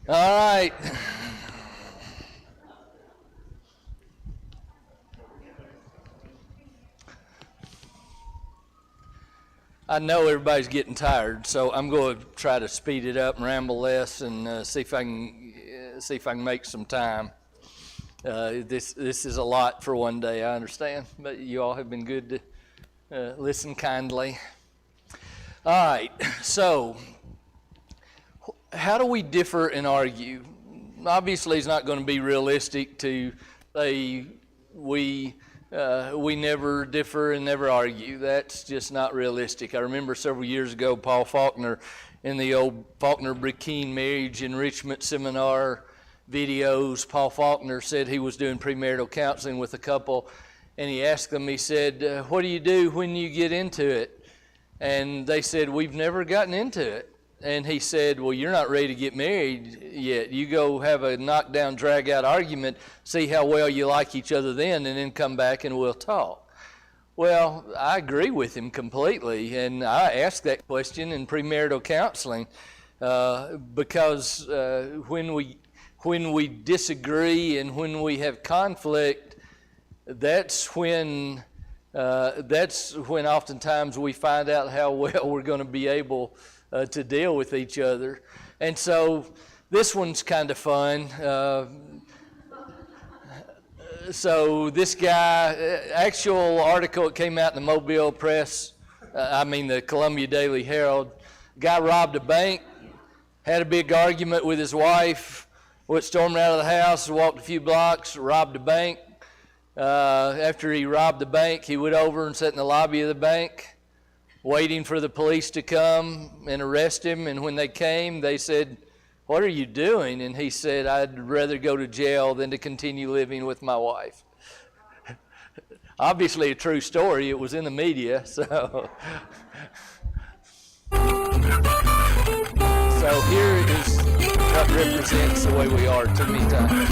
All right. I know everybody's getting tired, so I'm going to try to speed it up and ramble less, and see if I can make some time. This is a lot for one day, I understand, but you all have been good to listen kindly. All right, so how do we differ and argue? Obviously, it's not going to be realistic to say we never differ and never argue. That's just not realistic. I remember several years ago, Paul Faulkner, in the old Faulkner-Burkeen marriage enrichment seminar videos, Paul Faulkner said he was doing premarital counseling with a couple, and he asked them, he said, what do you do when you get into it? And they said, we've never gotten into it. And he said, well, you're not ready to get married yet. You go have a knockdown, drag-out argument, see how well you like each other then, and then come back and we'll talk. Well, I agree with him completely, and I asked that question in premarital counseling because when we disagree and when we have conflict, that's when oftentimes we find out how well we're going to be able to deal with each other. And so this one's kind of fun. So this guy, actual article, it came out in the Mobile Press, the Columbia Daily Herald. Guy robbed a bank, had a big argument with his wife, stormed out of the house, walked a few blocks, robbed a bank. After he robbed the bank, he went over and sat in the lobby of the bank, waiting for the police to come and arrest him. And when they came, they said, what are you doing? And he said, I'd rather go to jail than to continue living with my wife. Obviously a true story. It was in the media, so. So here is what represents the way we are too many times.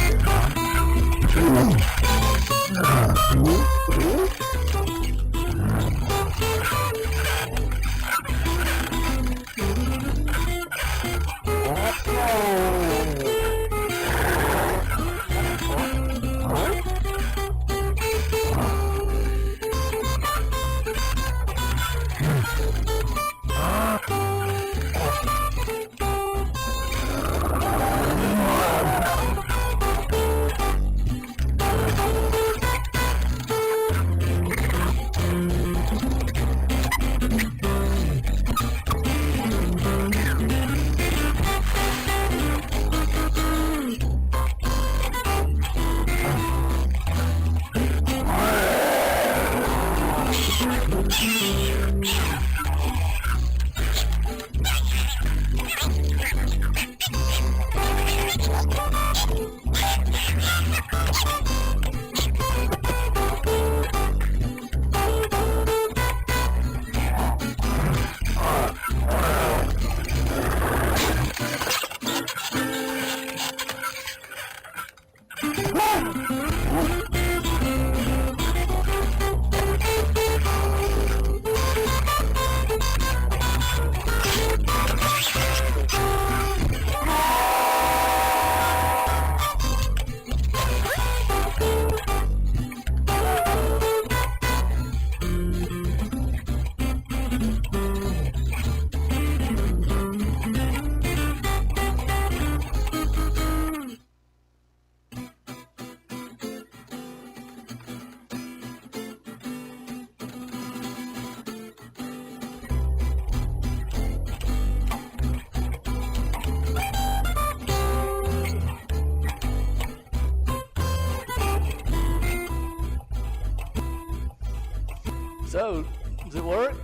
So, does it work?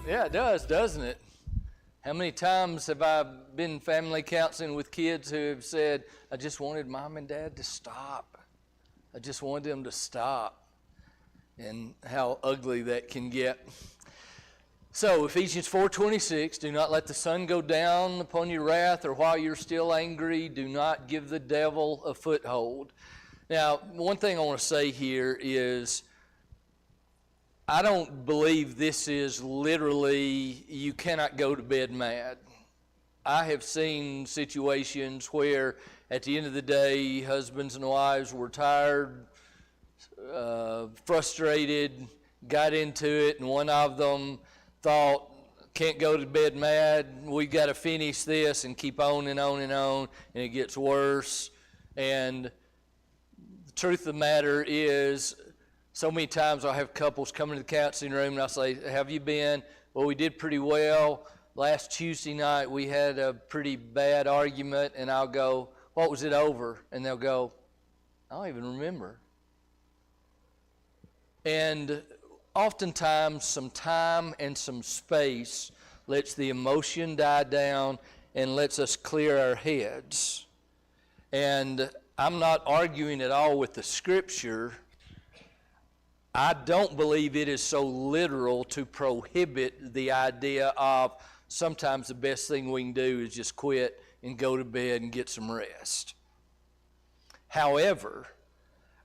Yeah, it does, doesn't it? How many times have I been family counseling with kids who have said, I just wanted mom and dad to stop. I just wanted them to stop. And how ugly that can get. So, Ephesians 4:26, do not let the sun go down upon your wrath, or while you're still angry, do not give the devil a foothold. Now, one thing I want to say here is, I don't believe this is literally you cannot go to bed mad. I have seen situations where at the end of the day, husbands and wives were tired, frustrated, got into it, and one of them thought, can't go to bed mad, we've got to finish this, and keep on and on and on, and it gets worse. And the truth of the matter is, so many times I'll have couples come into the counseling room and I'll say, have you been? Well, we did pretty well. Last Tuesday night we had a pretty bad argument, and I'll go, what was it over? And they'll go, I don't even remember. And oftentimes some time and some space lets the emotion die down and lets us clear our heads. And I'm not arguing at all with the scripture. I don't believe it is so literal to prohibit the idea of sometimes the best thing we can do is just quit and go to bed and get some rest. However,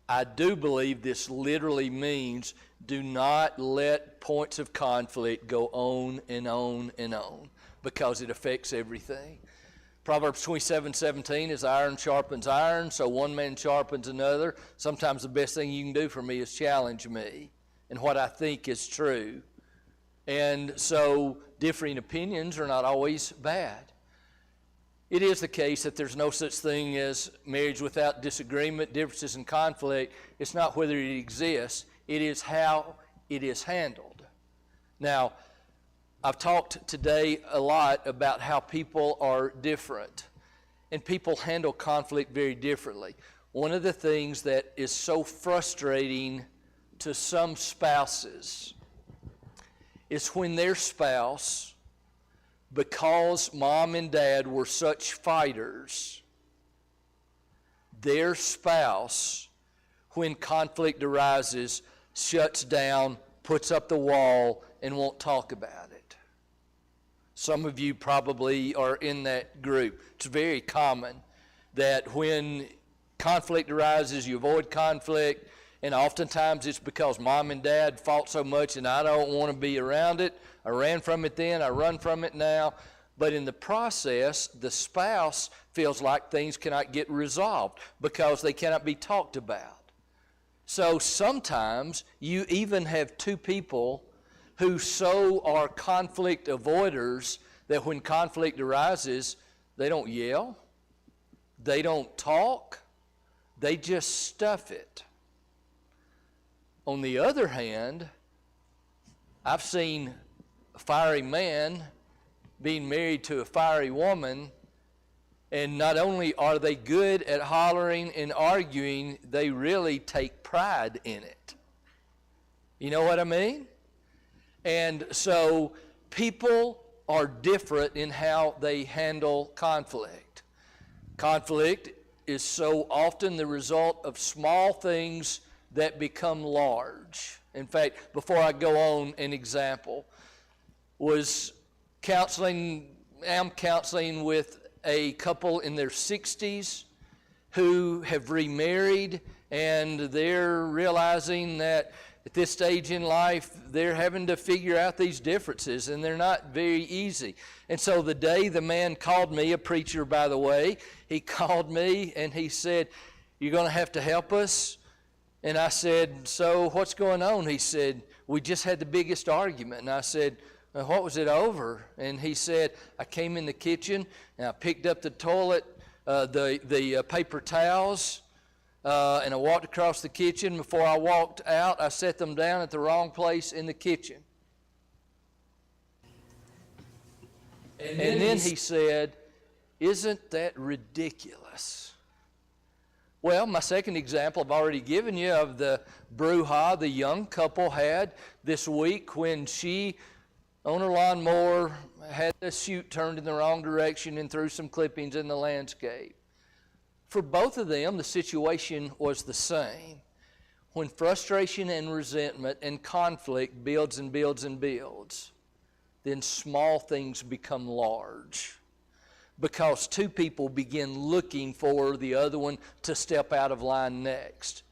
I do believe this literally means do not let points of conflict go on and on and on, because it affects everything. Proverbs 27:17 is iron sharpens iron, so one man sharpens another. Sometimes the best thing you can do for me is challenge me and what I think is true. And so differing opinions are not always bad. It is the case that there's no such thing as marriage without disagreement, differences, and conflict. It's not whether it exists, it is how it is handled. Now, I've talked today a lot about how people are different, and people handle conflict very differently. One of the things that is so frustrating to some spouses is when their spouse, because mom and dad were such fighters, their spouse, when conflict arises, shuts down, puts up the wall, and won't talk about it. Some of you probably are in that group. It's very common that when conflict arises, you avoid conflict, and oftentimes it's because mom and dad fought so much and I don't want to be around it. I ran from it then, I run from it now. But in the process, the spouse feels like things cannot get resolved because they cannot be talked about. So sometimes you even have two people who so are conflict avoiders that when conflict arises, they don't yell, they don't talk, they just stuff it. On the other hand, I've seen a fiery man being married to a fiery woman, and not only are they good at hollering and arguing, they really take pride in it. You know what I mean? And so people are different in how they handle conflict. Conflict is so often the result of small things that become large. In fact, before I go on, an example was I'm counseling with a couple in their 60s who have remarried, and they're realizing that at this stage in life, they're having to figure out these differences, and they're not very easy. And so the day the man called me, a preacher by the way, he called me and he said, "You're going to have to help us." And I said, "So what's going on?" He said, "We just had the biggest argument." And I said, "What was it over?" And he said, "I came in the kitchen and I picked up the toilet, the paper towels, and I walked across the kitchen. Before I walked out, I set them down at the wrong place in the kitchen." And then he said, "Isn't that ridiculous?" Well, my second example I've already given you of the brouhaha the young couple had this week when she, on her lawnmower, had the chute turned in the wrong direction and threw some clippings in the landscape. For both of them, the situation was the same. When frustration and resentment and conflict builds and builds and builds, then small things become large, because two people begin looking for the other one to step out of line next.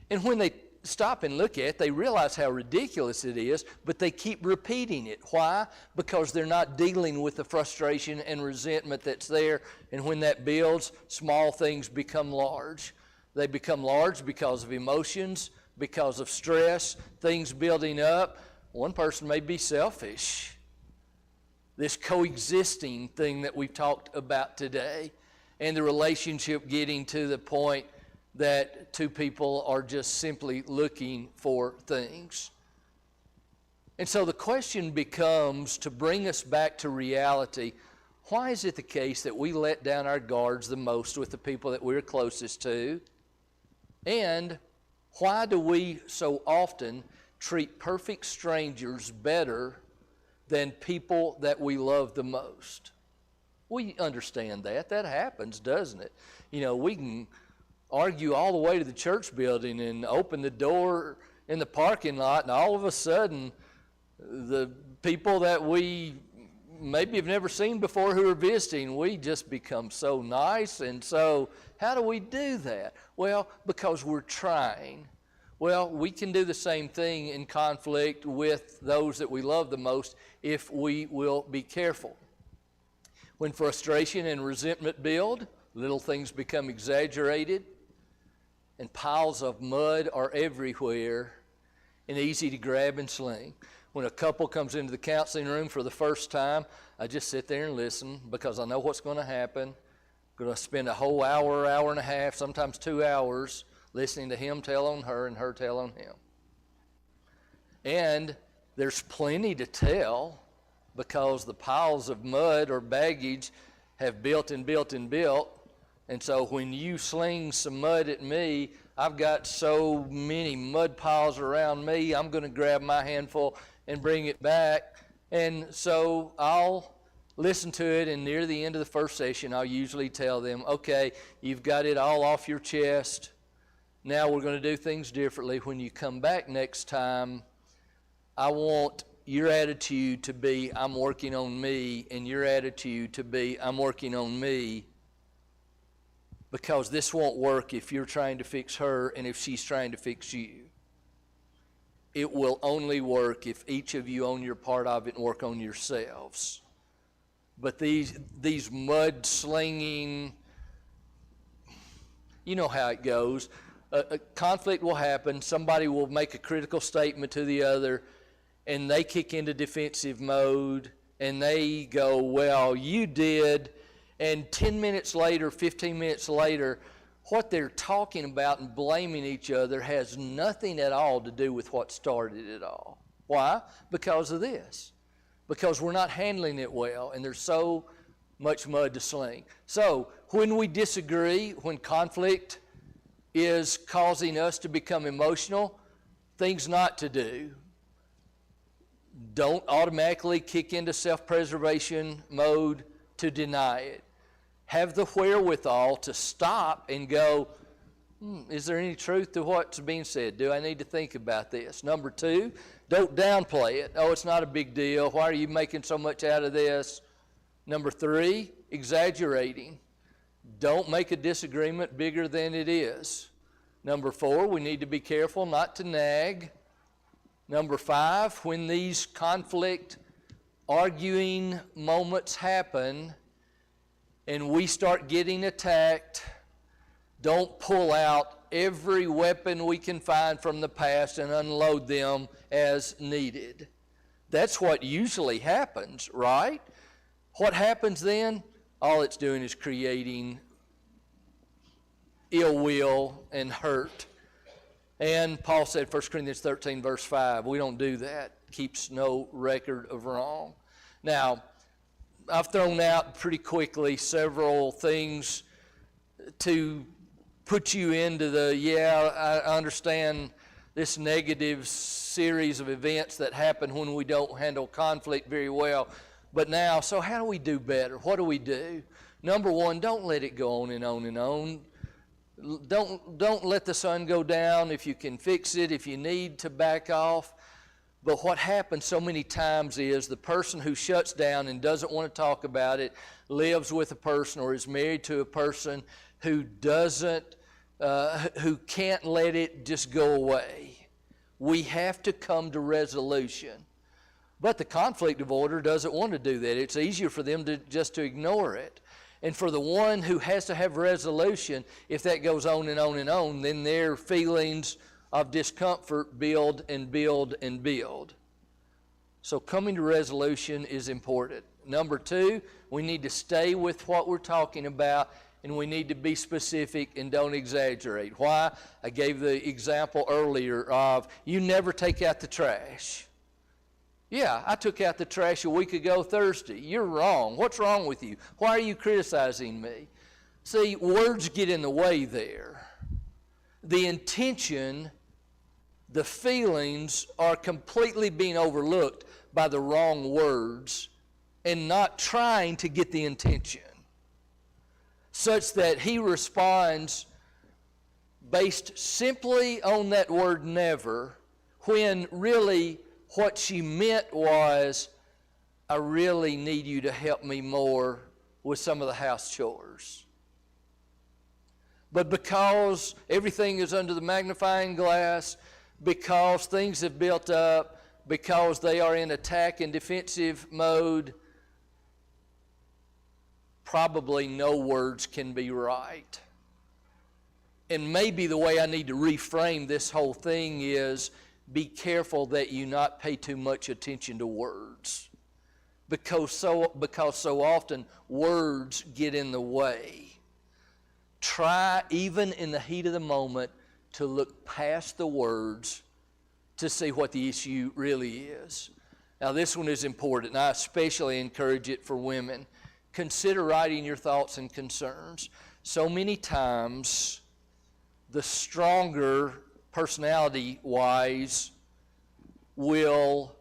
And when they stop and look at it, they realize how ridiculous it is, but they keep repeating it. Why? Because they're not dealing with the frustration and resentment that's there, and when that builds, small things become large. They become large because of emotions, because of stress, things building up. One person may be selfish. This coexisting thing that we've talked about today, and the relationship getting to the point that two people are just simply looking for things. And so the question becomes, to bring us back to reality, why is it the case that we let down our guards the most with the people that we're closest to? And why do we so often treat perfect strangers better than people that we love the most? We understand that. That happens, doesn't it? You know, we can argue all the way to the church building and open the door in the parking lot, and all of a sudden the people that we maybe have never seen before who are visiting, we just become so nice. And so how do we do that? Well, because we're trying. Well, we can do the same thing in conflict with those that we love the most if we will be careful. When frustration and resentment build, little things become exaggerated, and piles of mud are everywhere and easy to grab and sling. When a couple comes into the counseling room for the first time, I just sit there and listen, because I know what's going to happen. I'm going to spend a whole hour, hour and a half, sometimes 2 hours, listening to him tell on her and her tell on him. And there's plenty to tell, because the piles of mud or baggage have built and built and built. And so when you sling some mud at me, I've got so many mud piles around me, I'm going to grab my handful and bring it back. And so I'll listen to it, and near the end of the first session, I'll usually tell them, okay, you've got it all off your chest. Now we're going to do things differently. When you come back next time, I want your attitude to be, I'm working on me, and your attitude to be, I'm working on me. Because this won't work if you're trying to fix her and if she's trying to fix you. It will only work if each of you own your part of it and work on yourselves. But these mud-slinging, you know how it goes. A conflict will happen. Somebody will make a critical statement to the other, and they kick into defensive mode, and they go, well, you did. And 10 minutes later, 15 minutes later, what they're talking about and blaming each other has nothing at all to do with what started it all. Why? Because of this. Because we're not handling it well, and there's so much mud to sling. So when we disagree, when conflict is causing us to become emotional, things not to do. Don't automatically kick into self-preservation mode to deny it. Have the wherewithal to stop and go, is there any truth to what's being said? Do I need to think about this? Number 2, don't downplay it. Oh, it's not a big deal. Why are you making so much out of this? Number 3, exaggerating. Don't make a disagreement bigger than it is. Number 4, we need to be careful not to nag. Number 5, when these conflict arguing moments happen, and we start getting attacked, don't pull out every weapon we can find from the past and unload them as needed. That's what usually happens, right? What happens then? All it's doing is creating ill will and hurt. And Paul said, 1 Corinthians 13, verse 5, we don't do that. Keeps no record of wrong. Now, I've thrown out pretty quickly several things to put you into I understand this negative series of events that happen when we don't handle conflict very well. But now, so how do we do better? What do we do? Number 1, don't let it go on and on and on. Don't let the sun go down. If you can fix it, if you need to back off. But what happens so many times is the person who shuts down and doesn't want to talk about it lives with a person or is married to a person who can't let it just go away. We have to come to resolution. But the conflict avoider doesn't want to do that. It's easier for them to ignore it. And for the one who has to have resolution, if that goes on and on and on, then their feelings of discomfort build and build and build. So coming to resolution is important. Number 2, we need to stay with what we're talking about, and we need to be specific and don't exaggerate. Why? I gave the example earlier of you never take out the trash. Yeah, I took out the trash a week ago Thursday. You're wrong. What's wrong with you? Why are you criticizing me? See, words get in the way there. The intention, the feelings are completely being overlooked by the wrong words and not trying to get the intention, such that he responds based simply on that word never, when really what she meant was, I really need you to help me more with some of the house chores. But because everything is under the magnifying glass, because things have built up, because they are in attack and defensive mode, probably no words can be right. And maybe the way I need to reframe this whole thing is, be careful that you not pay too much attention to words, because so often words get in the way. Try, even in the heat of the moment, to look past the words to see what the issue really is. Now, this one is important, and I especially encourage it for women. Consider writing your thoughts and concerns. So many times, the stronger personality-wise will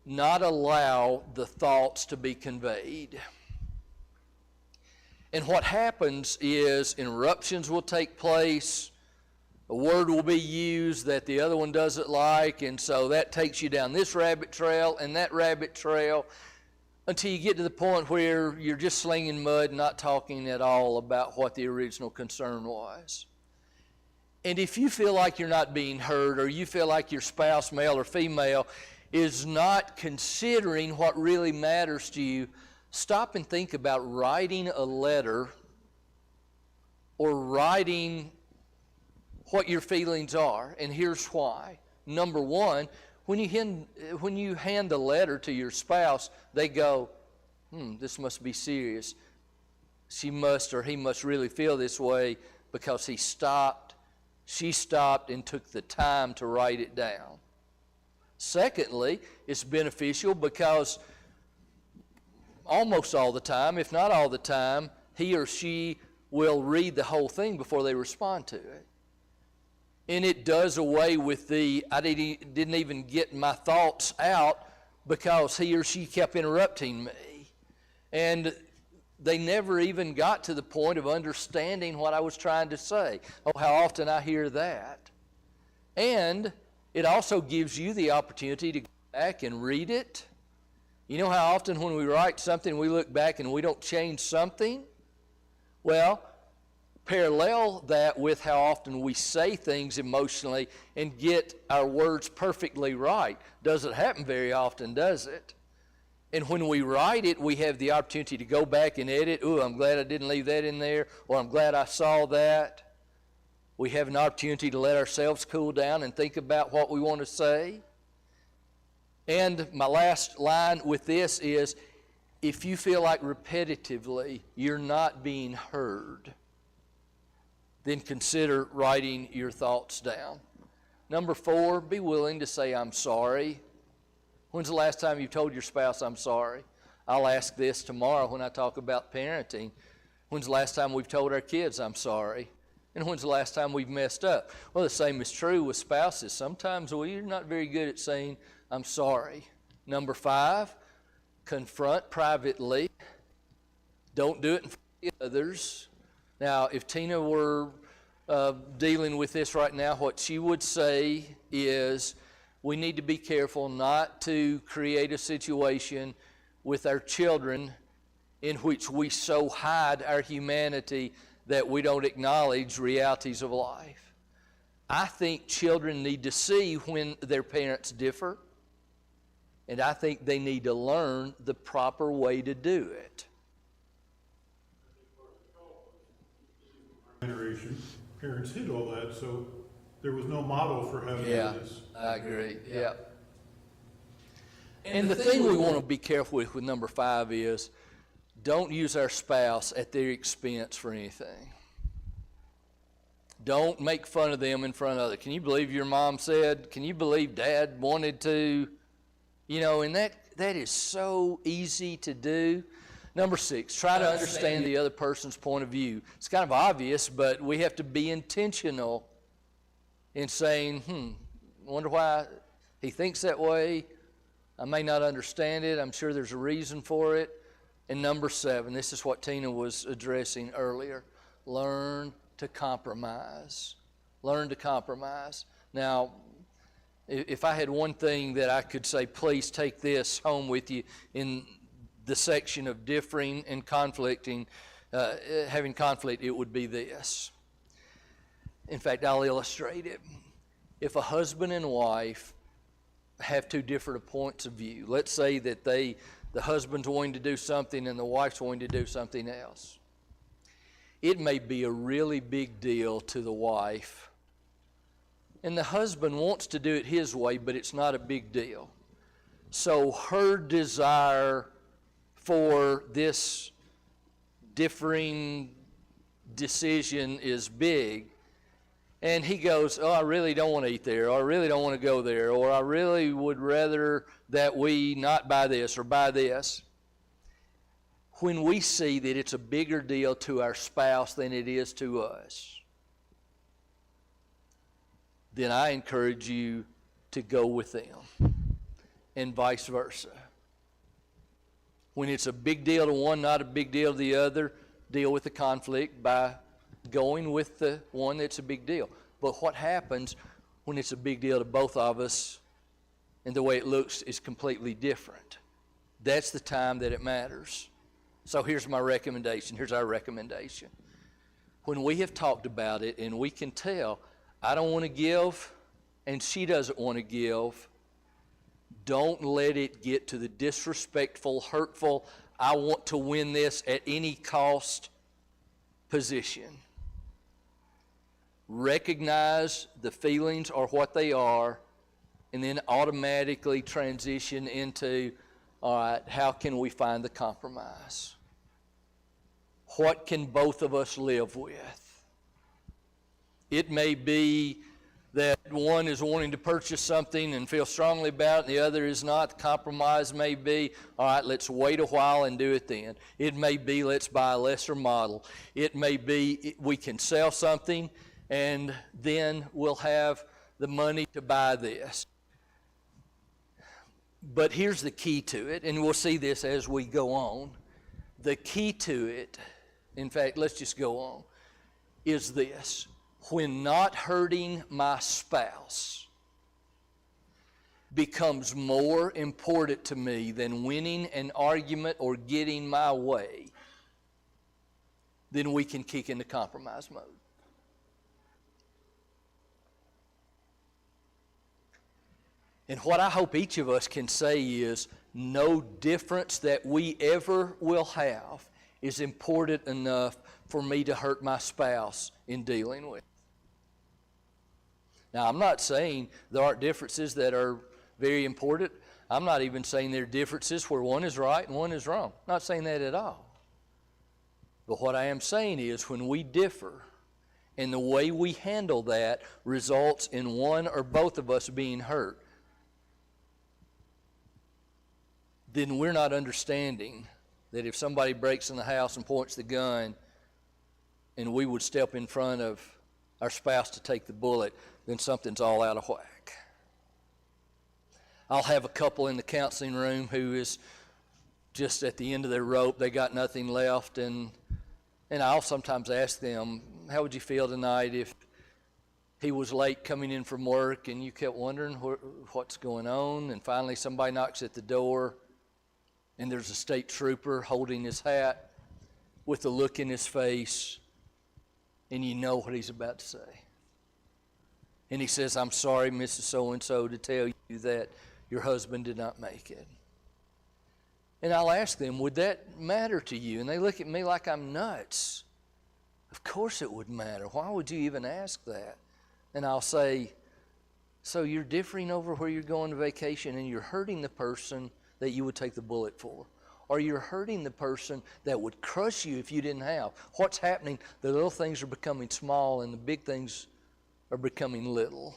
not allow the thoughts to be conveyed. And what happens is interruptions will take place, a word will be used that the other one doesn't like, and so that takes you down this rabbit trail and that rabbit trail until you get to the point where you're just slinging mud, not talking at all about what the original concern was. And if you feel like you're not being heard, or you feel like your spouse, male or female, is not considering what really matters to you, stop and think about writing a letter or writing what your feelings are. And here's why. Number 1, when you hand a letter to your spouse, they go, this must be serious. She must or he must really feel this way because she stopped and took the time to write it down. Secondly, it's beneficial because almost all the time, if not all the time, he or she will read the whole thing before they respond to it. And it does away with I didn't even get my thoughts out because he or she kept interrupting me. And they never even got to the point of understanding what I was trying to say. Oh, how often I hear that. And it also gives you the opportunity to go back and read it. You know how often when we write something, we look back and we don't change something? Well, parallel that with how often we say things emotionally and get our words perfectly right. Doesn't happen very often, does it? And when we write it, we have the opportunity to go back and edit. Ooh, I'm glad I didn't leave that in there, or I'm glad I saw that. We have an opportunity to let ourselves cool down and think about what we want to say. And my last line with this is, if you feel like repetitively you're not being heard, then consider writing your thoughts down. Number 4, be willing to say, I'm sorry. When's the last time you told your spouse, I'm sorry? I'll ask this tomorrow when I talk about parenting. When's the last time we've told our kids, I'm sorry? And when's the last time we've messed up? Well, the same is true with spouses. Sometimes we're not very good at saying, I'm sorry. Number 5, confront privately. Don't do it in front of others. Now, if Tina were dealing with this right now, what she would say is, we need to be careful not to create a situation with our children in which we so hide our humanity that we don't acknowledge realities of life. I think children need to see when their parents differ, and I think they need to learn the proper way to do it. Generation, parents hid all that, so there was no model for how to do this. I agree. Yeah. And the thing we want to be careful with number 5 is don't use our spouse at their expense for anything. Don't make fun of them in front of others. Can you believe your mom said? Can you believe dad wanted to? You know, and that is so easy to do. Number 6, try to understand the other person's point of view. It's kind of obvious, but we have to be intentional in saying, wonder why he thinks that way. I may not understand it. I'm sure there's a reason for it. And number 7, this is what Tina was addressing earlier. Learn to compromise. Learn to compromise. Now, if I had one thing that I could say, please take this home with you in the section of differing and conflicting, having conflict, it would be this. In fact, I'll illustrate it. If a husband and wife have 2 different points of view, let's say that the husband's wanting to do something and the wife's wanting to do something else. It may be a really big deal to the wife, and the husband wants to do it his way, but it's not a big deal. So her desire for this differing decision is big, and he goes, oh, I really don't want to eat there, or I really don't want to go there, or I really would rather that we not buy this or buy this. When we see that it's a bigger deal to our spouse than it is to us, then I encourage you to go with them, and vice versa. When it's a big deal to one, not a big deal to the other, deal with the conflict by going with the one that's a big deal. But what happens when it's a big deal to both of us and the way it looks is completely different? That's the time that it matters. So here's my recommendation. Here's our recommendation. When we have talked about it and we can tell, I don't want to give and she doesn't want to give, don't let it get to the disrespectful, hurtful, I want to win this at any cost position. Recognize the feelings are what they are, and then automatically transition into, all right, how can we find the compromise? What can both of us live with? It may be that one is wanting to purchase something and feel strongly about it, and the other is not. The compromise may be, all right, let's wait a while and do it then. It may be, let's buy a lesser model. It may be, we can sell something, and then we'll have the money to buy this. But here's the key to it, and we'll see this as we go on. The key to it, in fact, let's just go on, is this. When not hurting my spouse becomes more important to me than winning an argument or getting my way, then we can kick into compromise mode. And what I hope each of us can say is, no difference that we ever will have is important enough for me to hurt my spouse in dealing with. Now, I'm not saying there aren't differences that are very important. I'm not even saying there are differences where one is right and one is wrong. I'm not saying that at all. But what I am saying is when we differ and the way we handle that results in one or both of us being hurt, then we're not understanding that if somebody breaks in the house and points the gun and we would step in front of our spouse to take the bullet, then something's all out of whack. I'll have a couple in the counseling room who is just at the end of their rope. They got nothing left, and I'll sometimes ask them, how would you feel tonight if he was late coming in from work and you kept wondering what's going on, and finally somebody knocks at the door and there's a state trooper holding his hat with a look in his face, and you know what he's about to say. And he says, I'm sorry, Mrs. So-and-so, to tell you that your husband did not make it. And I'll ask them, would that matter to you? And they look at me like I'm nuts. Of course it would matter. Why would you even ask that? And I'll say, so you're differing over where you're going to vacation and you're hurting the person that you would take the bullet for. Or you're hurting the person that would crush you if you didn't have. What's happening? The little things are becoming small and the big things are becoming little.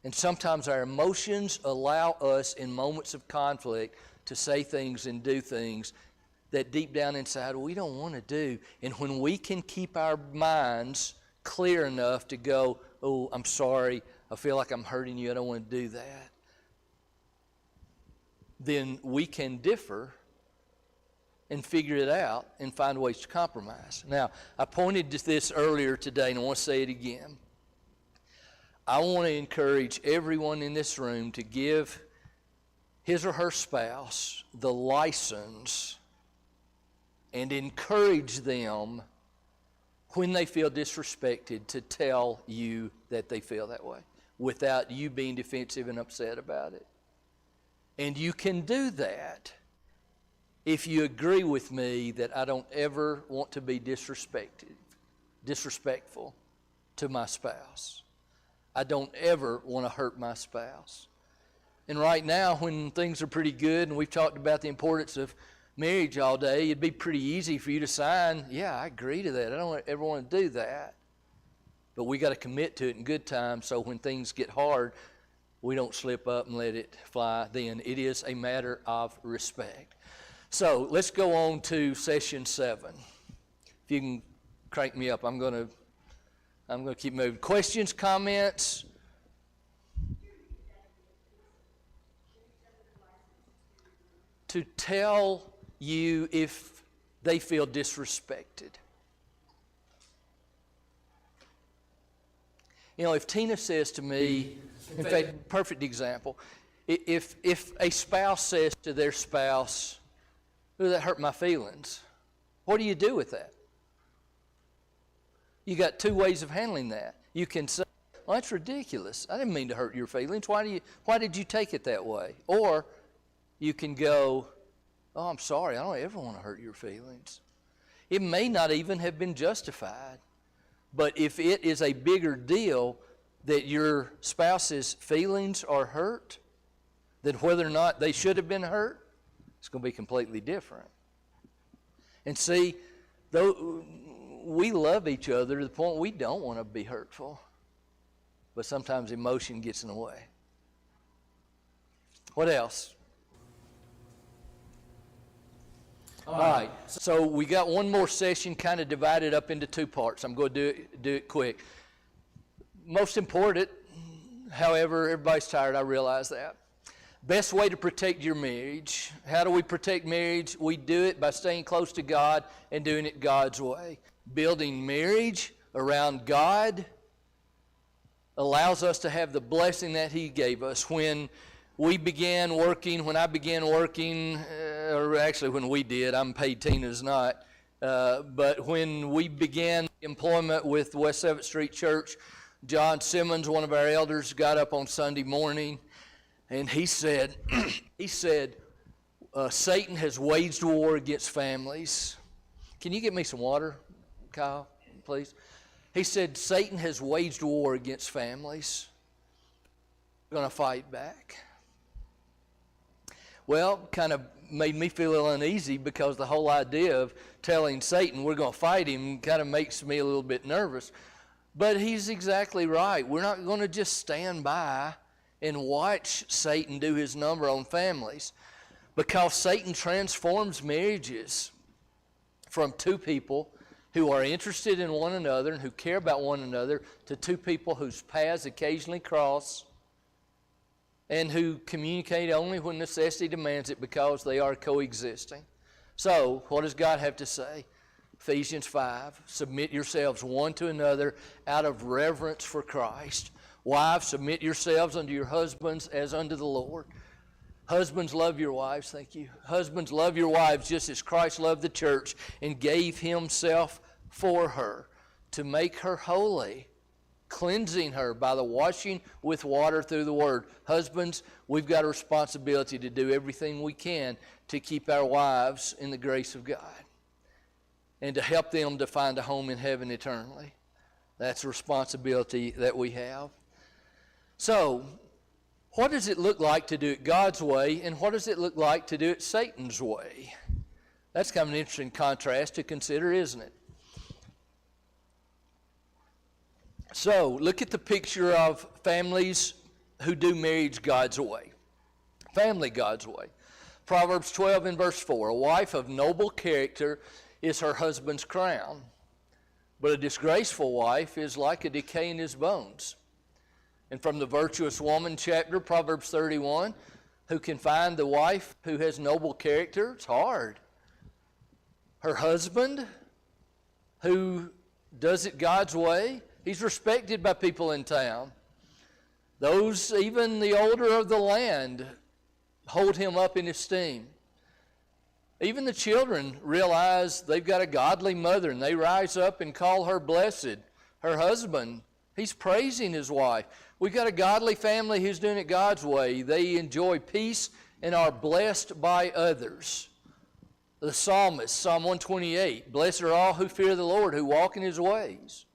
And sometimes our emotions allow us in moments of conflict to say things and do things that deep down inside we don't want to do. And when we can keep our minds clear enough to go, oh, I'm sorry, I feel like I'm hurting you, I don't want to do that, then we can differ and figure it out and find ways to compromise. Now, I pointed to this earlier today, and I want to say it again. I want to encourage everyone in this room to give his or her spouse the license and encourage them when they feel disrespected to tell you that they feel that way without you being defensive and upset about it. And you can do that if you agree with me that I don't ever want to be disrespectful to my spouse. I don't ever want to hurt my spouse. And right now, when things are pretty good and we've talked about the importance of marriage all day, it'd be pretty easy for you to sign, yeah, I agree to that. I don't ever want to do that. But we got to commit to it in good times so when things get hard, we don't slip up and let it fly then. It is a matter of respect. So let's go on to session 7. If you can crank me up, I'm going to keep moving. Questions, comments? To tell you if they feel disrespected. You know, if Tina says to me, in fact, perfect example, if a spouse says to their spouse, "Oh, that hurt my feelings," what do you do with that? You got two ways of handling that. You can say, "Well, that's ridiculous. I didn't mean to hurt your feelings. Why did you take it that way?" Or you can go, "Oh, I'm sorry. I don't ever want to hurt your feelings." It may not even have been justified. But if it is a bigger deal that your spouse's feelings are hurt than whether or not they should have been hurt, it's going to be completely different. And see, though we love each other to the point we don't want to be hurtful, but sometimes emotion gets in the way. What else? All right, so we got one more session kind of divided up into two parts. I'm going to do it quick. Most important, however, everybody's tired, I realize that. Best way to protect your marriage. How do we protect marriage? We do it by staying close to God and doing it God's way. Building marriage around God allows us to have the blessing that He gave us. When I began working, or actually when we did, I'm paid, Tina's not, but when we began employment with West 7th Street Church, John Simmons, one of our elders, got up on Sunday morning and he said, Satan has waged war against families. Can you get me some water, Kyle, please? He said, Satan has waged war against families. We're going to fight back. Well, kind of made me feel a little uneasy because the whole idea of telling Satan we're going to fight him kind of makes me a little bit nervous. But he's exactly right. We're not going to just stand by and watch Satan do his number on families, because Satan transforms marriages from two people who are interested in one another and who care about one another to two people whose paths occasionally cross and who communicate only when necessity demands it because they are coexisting. So, what does God have to say? Ephesians 5, submit yourselves one to another out of reverence for Christ. Wives, submit yourselves unto your husbands as unto the Lord. Husbands, love your wives. Thank you. Husbands, love your wives just as Christ loved the church and gave himself for her to make her holy cleansing her by the washing with water through the Word. Husbands, we've got a responsibility to do everything we can to keep our wives in the grace of God and to help them to find a home in heaven eternally. That's a responsibility that we have. So, what does it look like to do it God's way, and what does it look like to do it Satan's way? That's kind of an interesting contrast to consider, isn't it? So, look at the picture of families who do marriage God's way. Family God's way. Proverbs 12 and verse 4, a wife of noble character is her husband's crown, but a disgraceful wife is like a decay in his bones. And from the virtuous woman chapter, Proverbs 31, who can find the wife who has noble character? It's hard. Her husband, who does it God's way, he's respected by people in town. Those, even the older of the land, hold him up in esteem. Even the children realize they've got a godly mother, and they rise up and call her blessed. Her husband, he's praising his wife. We've got a godly family who's doing it God's way. They enjoy peace and are blessed by others. The psalmist, Psalm 128, blessed are all who fear the Lord, who walk in his ways.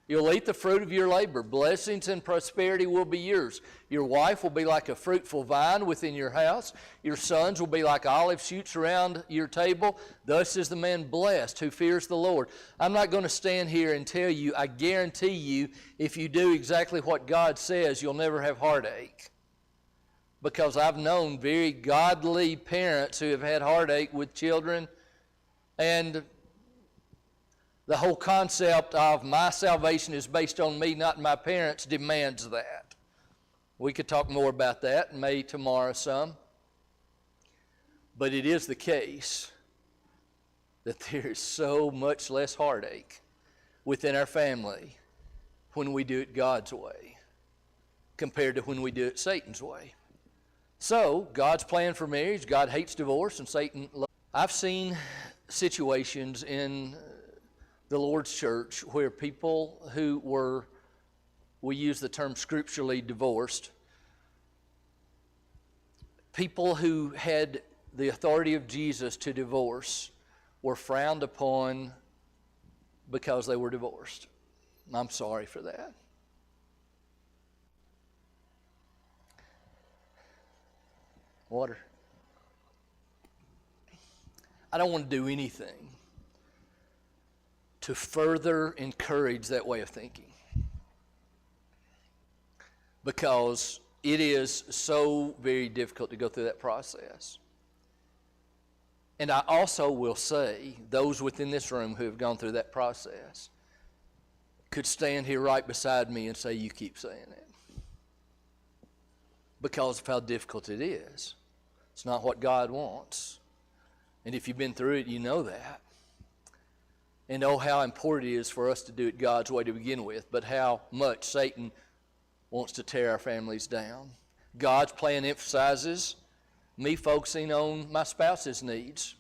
You'll eat the fruit of your labor. Blessings and prosperity will be yours. Your wife will be like a fruitful vine within your house. Your sons will be like olive shoots around your table. Thus is the man blessed who fears the Lord. I'm not going to stand here and tell you, I guarantee you, if you do exactly what God says, you'll never have heartache. Because I've known very godly parents who have had heartache with children, and the whole concept of my salvation is based on me, not my parents, demands that. We could talk more about that, maybe tomorrow some. But it is the case that there is so much less heartache within our family when we do it God's way compared to when we do it Satan's way. So, God's plan for marriage, God hates divorce and Satan loves. I've seen situations in the Lord's church where people who were, we use the term scripturally divorced, people who had the authority of Jesus to divorce were frowned upon because they were divorced. I'm sorry for that. Water. I don't want to do anything to further encourage that way of thinking, because it is so very difficult to go through that process. And I also will say, those within this room who have gone through that process could stand here right beside me and say, you keep saying it, because of how difficult it is. It's not what God wants. And if you've been through it, you know that. And oh, how important it is for us to do it God's way to begin with, but how much Satan wants to tear our families down. God's plan emphasizes me focusing on my spouse's needs,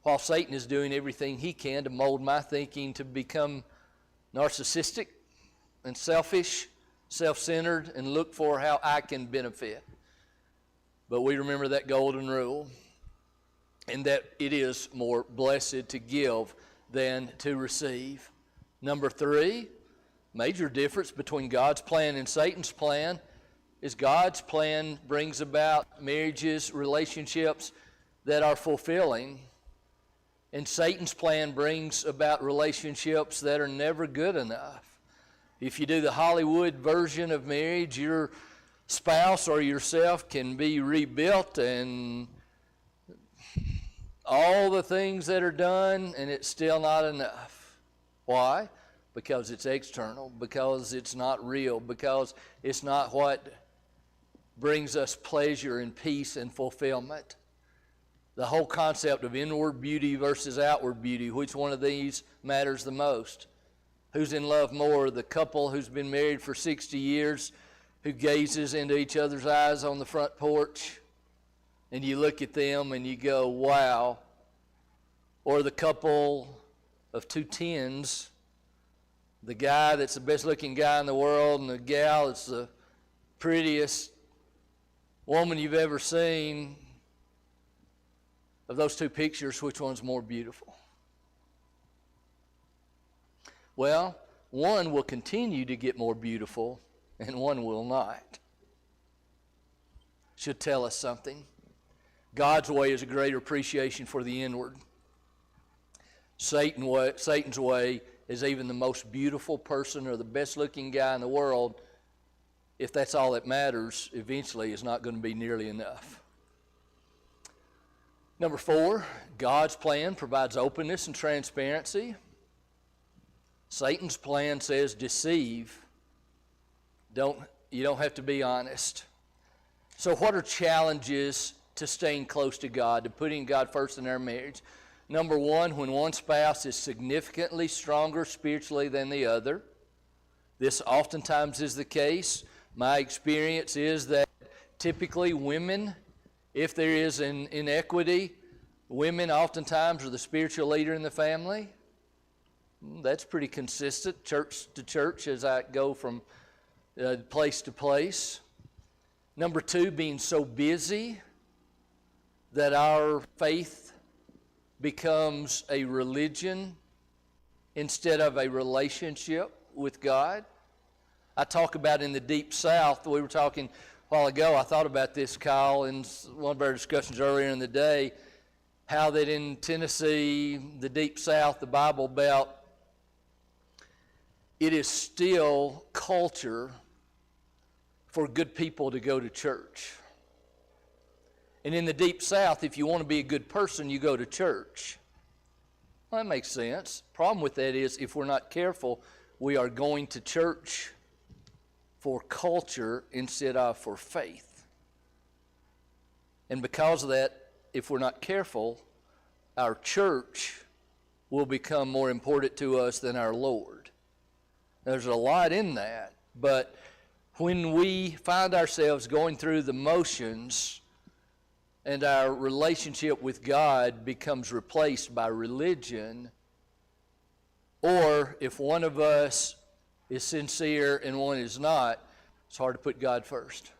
while Satan is doing everything he can to mold my thinking to become narcissistic and selfish, self-centered, and look for how I can benefit. But we remember that golden rule, and that it is more blessed to give than to receive. Number 3, major difference between God's plan and Satan's plan is God's plan brings about marriages, relationships that are fulfilling, and Satan's plan brings about relationships that are never good enough. If you do the Hollywood version of marriage, your spouse or yourself can be rebuilt and all the things that are done, and it's still not enough. Why? Because it's external, because it's not real, because it's not what brings us pleasure and peace and fulfillment. The whole concept of inward beauty versus outward beauty, which one of these matters the most? Who's in love more, the couple who's been married for 60 years, who gazes into each other's eyes on the front porch, and you look at them and you go, wow, or the couple of 2 10s the guy that's the best looking guy in the world and the gal that's the prettiest woman you've ever seen, of those two pictures, which one's more beautiful? Well, one will continue to get more beautiful and one will not. Should tell us something. God's way is a greater appreciation for the inward. Satan's way is even the most beautiful person or the best looking guy in the world, if that's all that matters, eventually is not going to be nearly enough. Number 4, God's plan provides openness and transparency. Satan's plan says deceive. You don't have to be honest. So what are challenges to staying close to God, to putting God first in our marriage? Number 1, when one spouse is significantly stronger spiritually than the other. This oftentimes is the case. My experience is that typically women, if there is an inequity, women oftentimes are the spiritual leader in the family. That's pretty consistent, church to church, as I go from place to place. Number 2, being so busy that our faith becomes a religion instead of a relationship with God. I talk about in the Deep South, we were talking a while ago, I thought about this, Kyle, in one of our discussions earlier in the day, how that in Tennessee, the Deep South, the Bible Belt, it is still culture for good people to go to church. And in the Deep South, if you want to be a good person, you go to church. Well, that makes sense. Problem with that is, if we're not careful, we are going to church for culture instead of for faith. And because of that, if we're not careful, our church will become more important to us than our Lord. There's a lot in that, but when we find ourselves going through the motions and our relationship with God becomes replaced by religion, or if one of us is sincere and one is not, it's hard to put God first.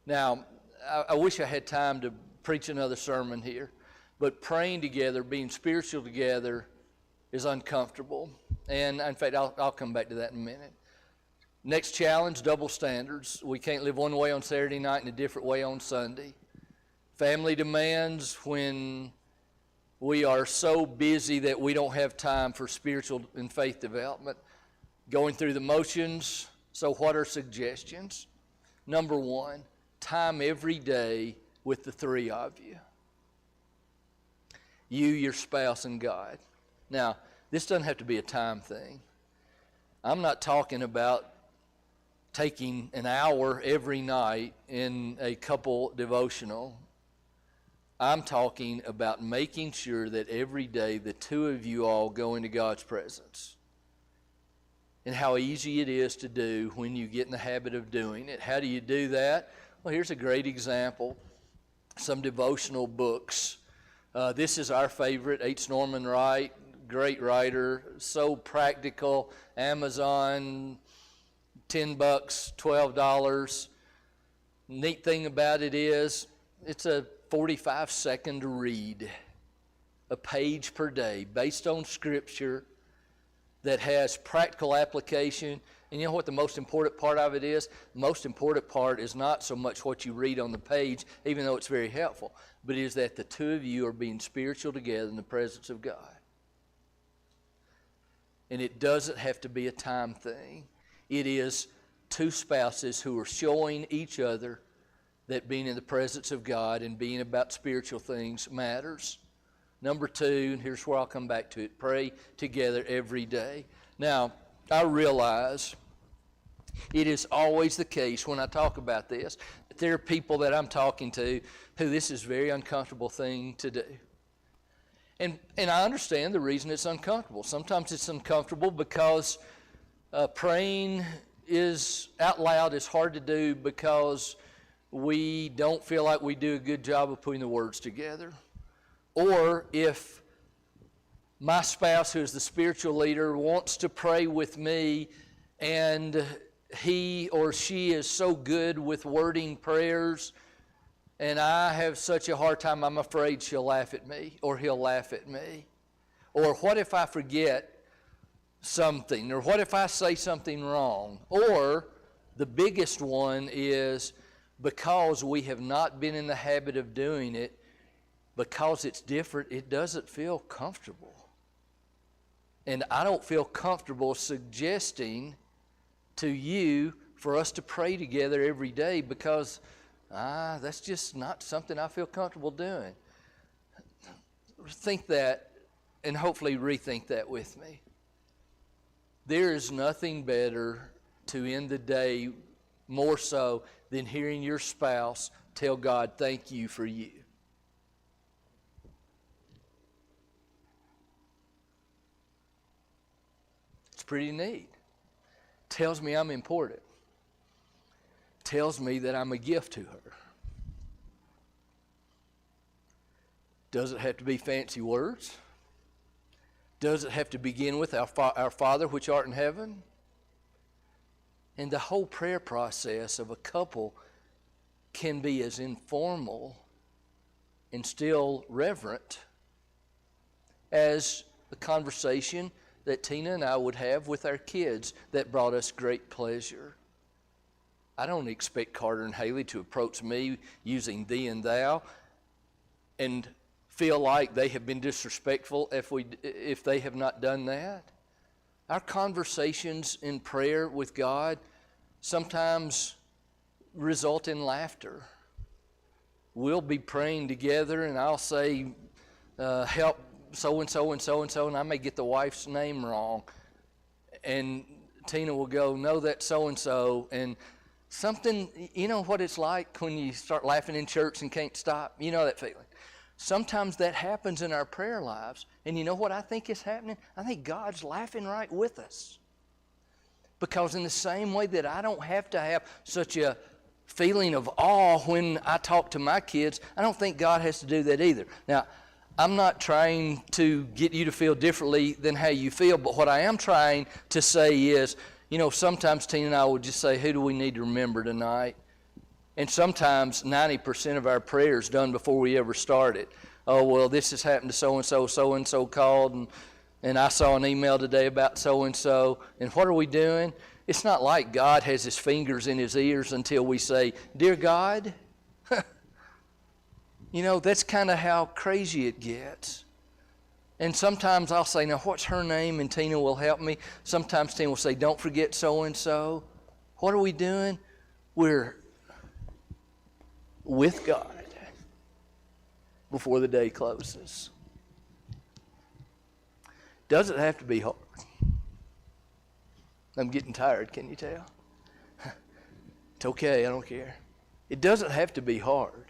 Now, I wish I had time to preach another sermon here, but praying together, being spiritual together is uncomfortable. And in fact, I'll come back to that in a minute. Next challenge, double standards. We can't live one way on Saturday night and a different way on Sunday. Family demands when we are so busy that we don't have time for spiritual and faith development. Going through the motions. So what are suggestions? Number 1, time every day with the 3 of you. You, your spouse, and God. Now, this doesn't have to be a time thing. I'm not talking about taking an hour every night in a couple devotional. I'm talking about making sure that every day the 2 of you all go into God's presence. And how easy it is to do when you get in the habit of doing it. How do you do that? Well, here's a great example. Some devotional books. This is our favorite, H. Norman Wright, great writer, so practical. Amazon, $10, $12. Neat thing about it is, it's a 45-second read, a page per day, based on Scripture, that has practical application. And you know what the most important part of it is? The most important part is not so much what you read on the page, even though it's very helpful, but it is that the 2 of you are being spiritual together in the presence of God. And it doesn't have to be a time thing. It is 2 spouses who are showing each other that being in the presence of God and being about spiritual things matters. Number 2, and here's where I'll come back to it, pray together every day. Now, I realize it is always the case when I talk about this, that there are people that I'm talking to who this is a very uncomfortable thing to do. And I understand the reason it's uncomfortable. Sometimes it's uncomfortable because praying is out loud is hard to do because we don't feel like we do a good job of putting the words together. Or if my spouse, who is the spiritual leader, wants to pray with me, and he or she is so good with wording prayers, and I have such a hard time, I'm afraid she'll laugh at me, or he'll laugh at me. Or what if I forget something? Or what if I say something wrong? Or the biggest one is, because we have not been in the habit of doing it, because it's different, it doesn't feel comfortable. And I don't feel comfortable suggesting to you for us to pray together every day, because that's just not something I feel comfortable doing. Think that, and hopefully rethink that with me. There is nothing better to end the day more so than hearing your spouse tell God, thank you for you. It's pretty neat. Tells me I'm important. Tells me that I'm a gift to her. Does it have to be fancy words? Does it have to begin with our Father which art in heaven? And the whole prayer process of a couple can be as informal and still reverent as the conversation that Tina and I would have with our kids that brought us great pleasure. I don't expect Carter and Haley to approach me using thee and thou and feel like they have been disrespectful if they have not done that. Our conversations in prayer with God sometimes result in laughter. We'll be praying together, and I'll say, help so-and-so and so-and-so, and I may get the wife's name wrong. And Tina will go, no, that's so-and-so. And something, you know what it's like when you start laughing in church and can't stop? You know that feeling. Sometimes that happens in our prayer lives. And you know what I think is happening? I think God's laughing right with us. Because in the same way that I don't have to have such a feeling of awe when I talk to my kids, I don't think God has to do that either. Now, I'm not trying to get you to feel differently than how you feel, but what I am trying to say is, you know, sometimes Tina and I will just say, who do we need to remember tonight? And sometimes 90% of our prayers done before we ever started. Oh, well, this has happened to so-and-so called, and I saw an email today about so-and-so. And what are we doing? It's not like God has his fingers in his ears until we say, dear God. You know, that's kind of how crazy it gets. And sometimes I'll say, now what's her name? And Tina will help me. Sometimes Tina will say, don't forget so-and-so. What are we doing? We're with God before the day closes. Does it have to be hard? I'm getting tired, can you tell? It's okay, I don't care. It doesn't have to be hard.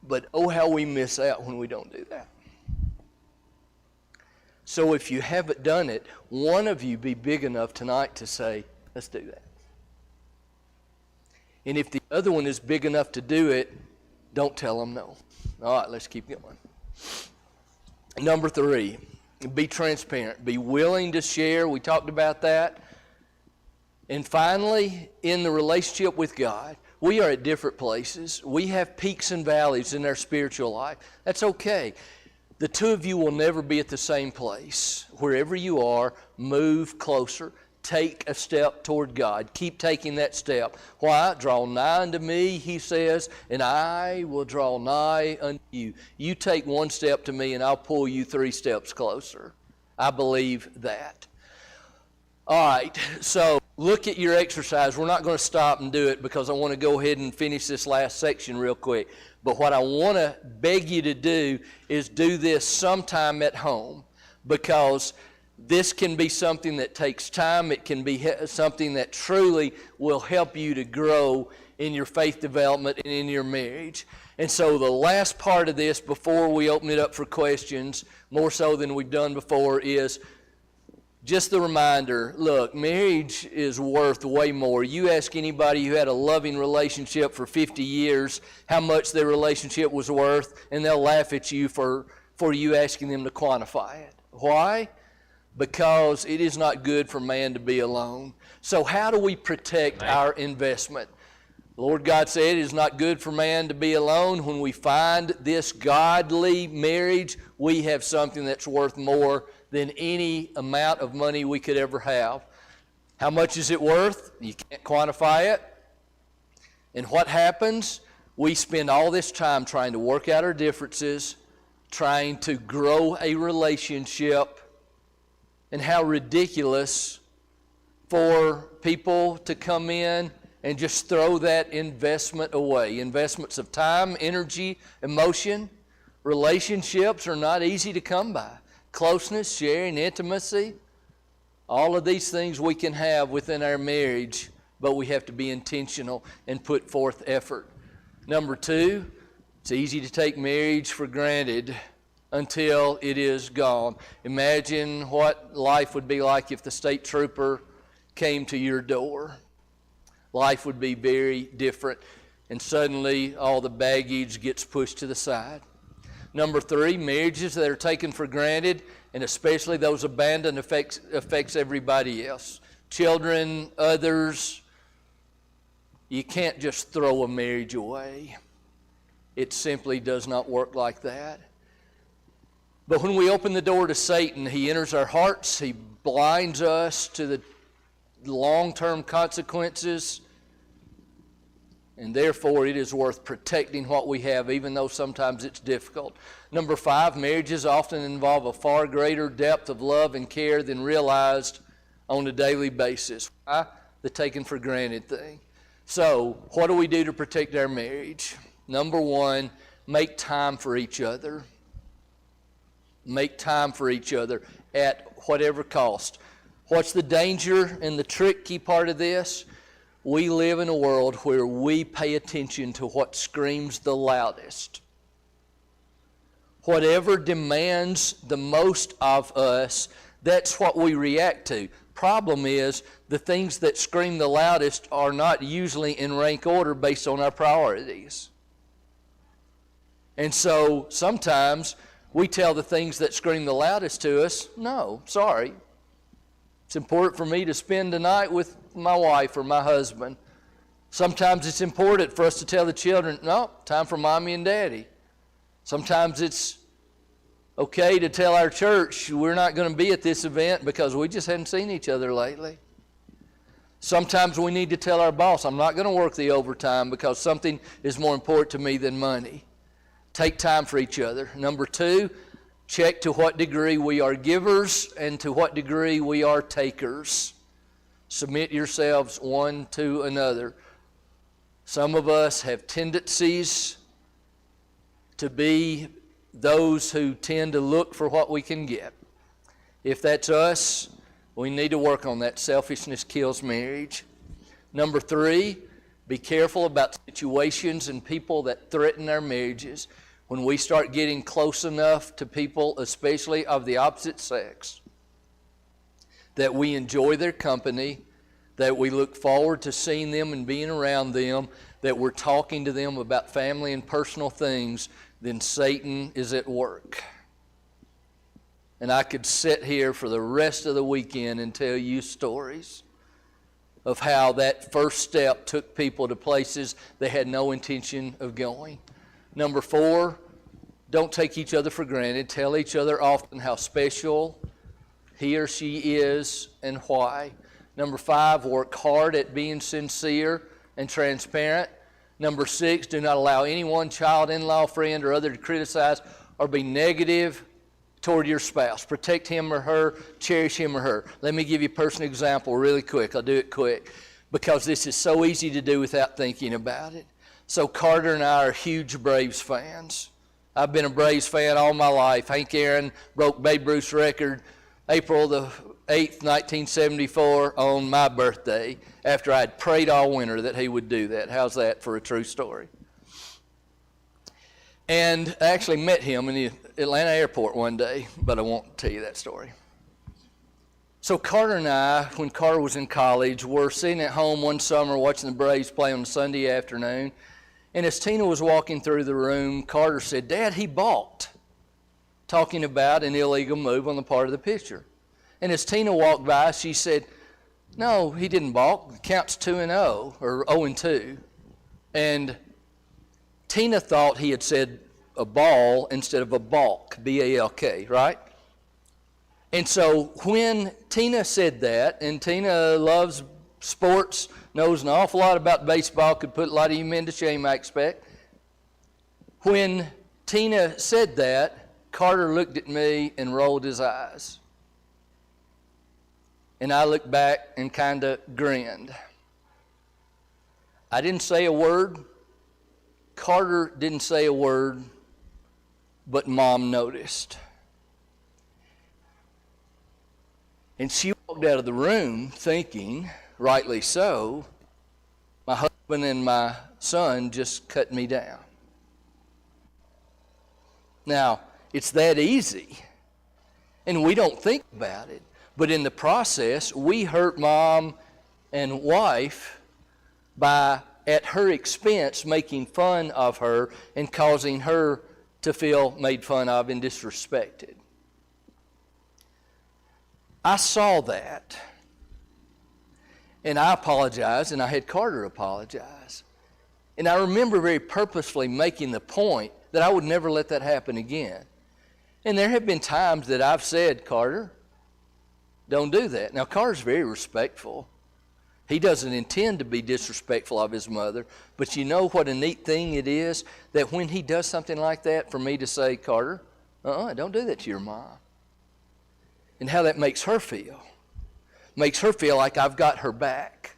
But oh, how we miss out when we don't do that. So if you haven't done it, one of you be big enough tonight to say, let's do that. And if the other one is big enough to do it, don't tell them no. All right, let's keep going. Number 3, be transparent. Be willing to share. We talked about that. And finally, in the relationship with God, we are at different places. We have peaks and valleys in our spiritual life. That's okay. The two of you will never be at the same place. Wherever you are, move closer. Take a step toward God. Keep taking that step. Why? Draw nigh unto me, he says, and I will draw nigh unto you. You take one step to me, and I'll pull you 3 steps closer. I believe that. All right, so look at your exercise. We're not going to stop and do it because I want to go ahead and finish this last section real quick. But what I want to beg you to do is do this sometime at home, because this can be something that takes time. It can be something that truly will help you to grow in your faith development and in your marriage. And so the last part of this, before we open it up for questions, more so than we've done before, is Just the reminder, look, marriage is worth way more. You ask anybody who had a loving relationship for 50 years how much their relationship was worth, and they'll laugh at you for you asking them to quantify it. Why? Because it is not good for man to be alone. So how do we protect our investment? The Lord God said it is not good for man to be alone. When we find this godly marriage, we have something that's worth more than any amount of money we could ever have. How much is it worth? You can't quantify it. And what happens? We spend all this time trying to work out our differences, trying to grow a relationship. And how ridiculous for people to come in and just throw that investment away. Investments of time, energy, emotion. Relationships are not easy to come by. Closeness, sharing, intimacy, all of these things we can have within our marriage, but we have to be intentional and put forth effort. Number two, it's easy to take marriage for granted until it is gone. Imagine what life would be like if the state trooper came to your door. Life would be very different, and suddenly all the baggage gets pushed to the side. Number three, marriages that are taken for granted, and especially those abandoned, affects everybody else. Children, others. You can't just throw a marriage away. It simply does not work like that. But when we open the door to Satan, he enters our hearts. He blinds us to the long-term consequences. And therefore, it is worth protecting what we have, even though sometimes it's difficult. Number five, marriages often involve a far greater depth of love and care than realized on a daily basis. Why? The taken for granted thing. So, what do we do to protect our marriage? Number one, make time for each other. Make time for each other at whatever cost. What's the danger and the tricky part of this? We live in a world where we pay attention to what screams the loudest. Whatever demands the most of us, that's what we react to. Problem is, the things that scream the loudest are not usually in rank order based on our priorities. And so sometimes we tell the things that scream the loudest to us, no, sorry. It's important for me to spend the night with my wife or my husband. Sometimes it's important for us to tell the children, no, time for mommy and daddy. Sometimes it's okay to tell our church we're not going to be at this event because we just hadn't seen each other lately. Sometimes we need to tell our boss, I'm not going to work the overtime because something is more important to me than money. Take time for each other. Number two, check to what degree we are givers and to what degree we are takers. Submit yourselves one to another. Some of us have tendencies to be those who tend to look for what we can get. If that's us, we need to work on that. Selfishness kills marriage. Number three, be careful about situations and people that threaten our marriages. When we start getting close enough to people, especially of the opposite sex, that we enjoy their company, that we look forward to seeing them and being around them, that we're talking to them about family and personal things, then Satan is at work. And I could sit here for the rest of the weekend and tell you stories of how that first step took people to places they had no intention of going. Number four, don't take each other for granted. Tell each other often how special he or she is and why. Number five, work hard at being sincere and transparent. Number six, do not allow anyone, child, in-law, friend, or other to criticize or be negative toward your spouse. Protect him or her, cherish him or her. Let me give you a personal example really quick. I'll do it quick because this is so easy to do without thinking about it. So Carter and I are huge Braves fans. I've been a Braves fan all my life. Hank Aaron broke Babe Ruth's record April the 8th, 1974 on my birthday after I'd prayed all winter that he would do that. How's that for a true story? And I actually met him in the Atlanta airport one day, but I won't tell you that story. So Carter and I, when Carter was in college, were sitting at home one summer watching the Braves play on a Sunday afternoon. And as Tina was walking through the room, Carter said, "Dad, he balked," talking about an illegal move on the part of the pitcher. And as Tina walked by, she said, "No, he didn't balk. The count's 2-0, or 0-2. And Tina thought he had said a ball instead of a balk, B-A-L-K, right? And so when Tina said that, and Tina loves sports, knows an awful lot about baseball, could put a lot of you men to shame, I expect. When Tina said that, Carter looked at me and rolled his eyes. And I looked back and kind of grinned. I didn't say a word. Carter didn't say a word, but Mom noticed. And she walked out of the room thinking, rightly so, my husband and my son just cut me down. Now, it's that easy, and we don't think about it. But in the process, we hurt Mom and wife by, at her expense, making fun of her and causing her to feel made fun of and disrespected. I saw that, and I apologized, and I had Carter apologize. And I remember very purposefully making the point that I would never let that happen again. And there have been times that I've said, "Carter, don't do that." Now, Carter's very respectful. He doesn't intend to be disrespectful of his mother, but you know what a neat thing it is that when he does something like that, for me to say, "Carter, don't do that to your mom." And how that makes her feel. Makes her feel like I've got her back.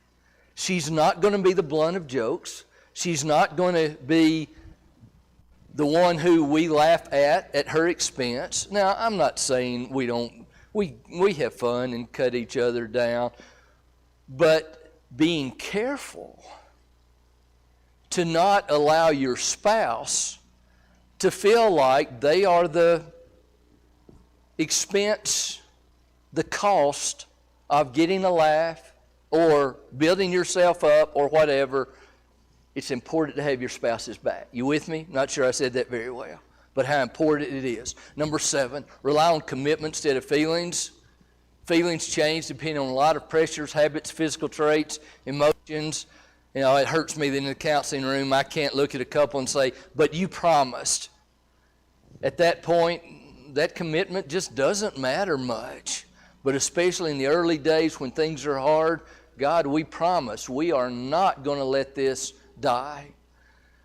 She's not going to be the blunt of jokes. She's not going to be the one who we laugh at her expense. Now, I'm not saying we don't, we have fun and cut each other down, but being careful to not allow your spouse to feel like they are the expense, the cost of getting a laugh or building yourself up or whatever. It's important to have your spouse's back. You with me? Not sure I said that very well, but how important it is. Number 7, rely on commitment instead of feelings. Feelings change depending on a lot of pressures, habits, physical traits, emotions. You know, it hurts me that in the counseling room I can't look at a couple and say, "But you promised." At that point, that commitment just doesn't matter much. But especially in the early days when things are hard, God, we promise we are not going to let this die.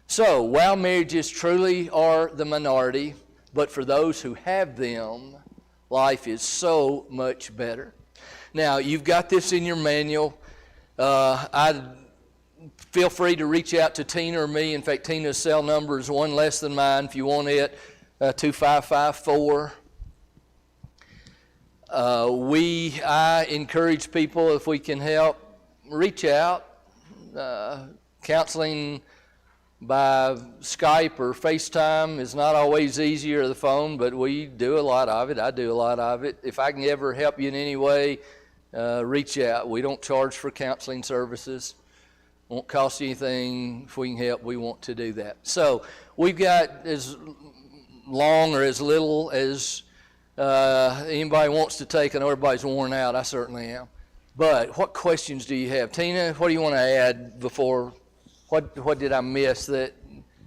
So, while marriages truly are the minority, but for those who have them, life is so much better. Now, you've got this in your manual. I'd feel free to reach out to Tina or me. In fact, Tina's cell number is one less than mine if you want it, 2554. I encourage people, if we can help, reach out. Counseling by Skype or FaceTime is not always easier or the phone, but we do a lot of it. I do a lot of it. If I can ever help you in any way, reach out. We don't charge for counseling services. Won't cost you anything. If we can help, we want to do that. So we've got as long or as little as anybody wants to take. I know everybody's worn out. I certainly am. But what questions do you have? Tina, what do you want to add before? What did I miss that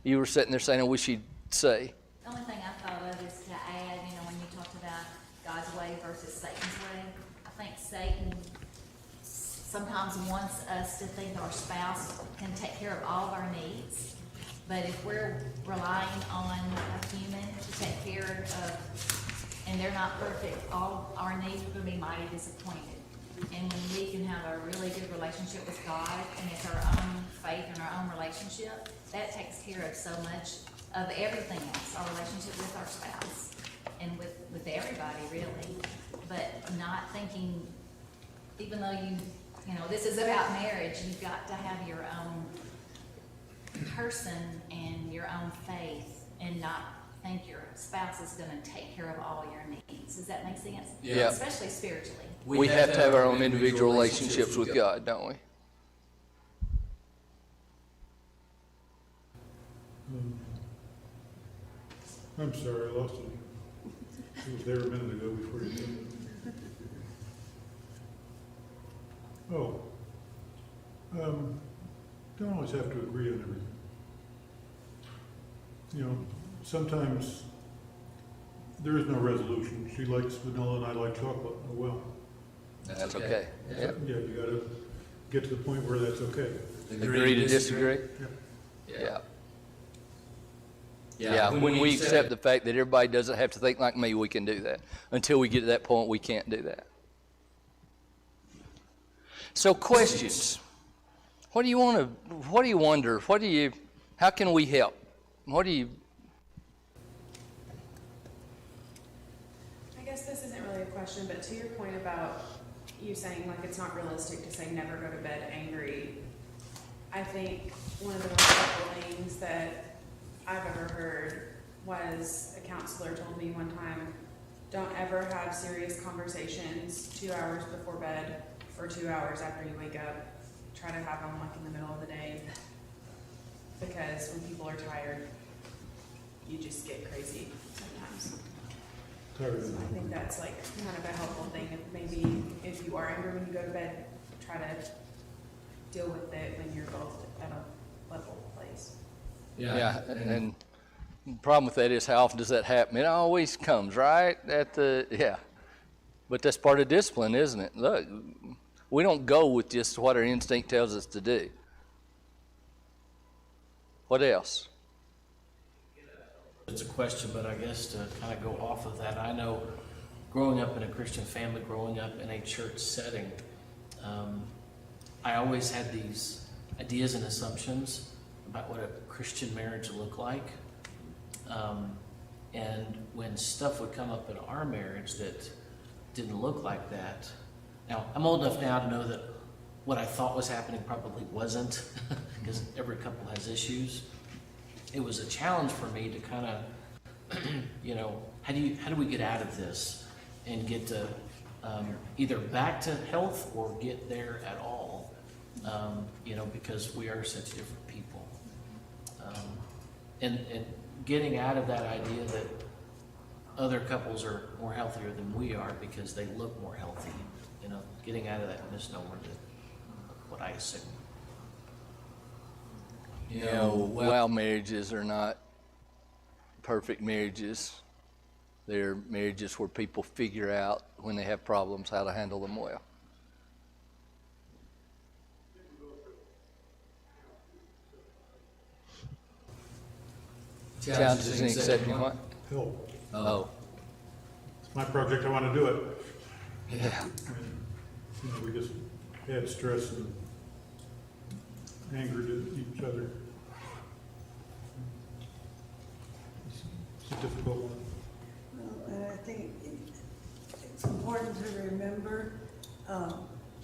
you were sitting there saying, I wish you'd say? The only thing I thought of is to add, when you talked about God's way versus Satan's way, I think Satan sometimes wants us to think our spouse can take care of all of our needs. But if we're relying on a human to take care of, and they're not perfect, all our needs are going to be mighty disappointed. And when we can have a really good relationship with God, and it's our own faith and our own relationship, that takes care of so much of everything else, our relationship with our spouse, and with everybody, really. But not thinking, even though this is about marriage, you've got to have your own person and your own faith, and not think your spouse is gonna take care of all your needs. Does that make sense? Yeah. Especially spiritually. We have to have our own individual relationships with God, don't we? I'm sorry, I lost it. It was there a minute ago before you did. Oh. Don't always have to agree on everything. You know, sometimes there is no resolution. She likes vanilla and I like chocolate. Oh, well. That's okay. Yeah. Yeah, you gotta get to the point where that's okay. Agree to disagree? Yeah. Yeah, when we accept the fact that everybody doesn't have to think like me, we can do that. Until we get to that point, we can't do that. So questions. What do you wonder? How can we help? I guess this isn't really a question, but to your point about you saying like it's not realistic to say never go to bed angry, I think one of the most helpful things that I've ever heard was a counselor told me one time, don't ever have serious conversations 2 hours before bed or 2 hours after you wake up. Try to have them like in the middle of the day, because when people are tired, you just get crazy sometimes. Tired So of I think that's like kind of a helpful thing. Maybe if you are angry when you go to bed, try to deal with it when you're both at a level place. Yeah, and the problem with that is how often does that happen? It always comes right at the. But that's part of discipline, isn't it? Look, we don't go with just what our instinct tells us to do. What else? It's a question, but I guess to kind of go off of that, I know growing up in a Christian family, growing up in a church setting, I always had these ideas and assumptions about what a Christian marriage looked like. And when stuff would come up in our marriage that didn't look like that, now I'm old enough now to know that what I thought was happening probably wasn't, because every couple has issues. It was a challenge for me to kind of, how do we get out of this and get to either back to health or get there at all, because we are such different people. And getting out of that idea that other couples are more healthier than we are because they look more healthy, getting out of that misnomer that what I assume. While marriages are not perfect marriages, they're marriages where people figure out when they have problems how to handle them well. Challenges in accepting what? help. Oh, It's my project, I wanna do it. yeah. We just add stress and anger to each other. It's a difficult one. Well, and I think it's important to remember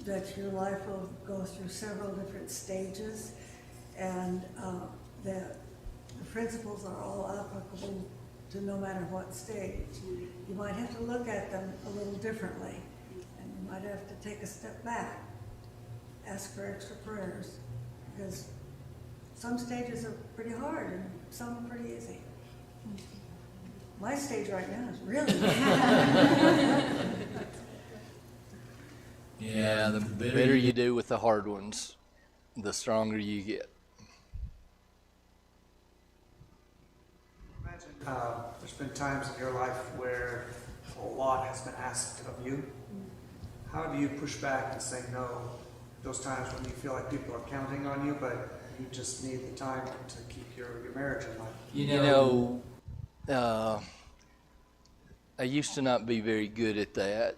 that your life will go through several different stages, and that the principles are all applicable to no matter what stage. You might have to look at them a little differently, and you might have to take a step back, ask for extra prayers, because some stages are pretty hard and some are pretty easy. My stage right now is really bad. Yeah, the better you do with the hard ones, the stronger you get. Imagine there's been times in your life where a lot has been asked of you. How do you push back and say no? Those times when you feel like people are counting on you, but you just need the time to keep your marriage in life. I used to not be very good at that.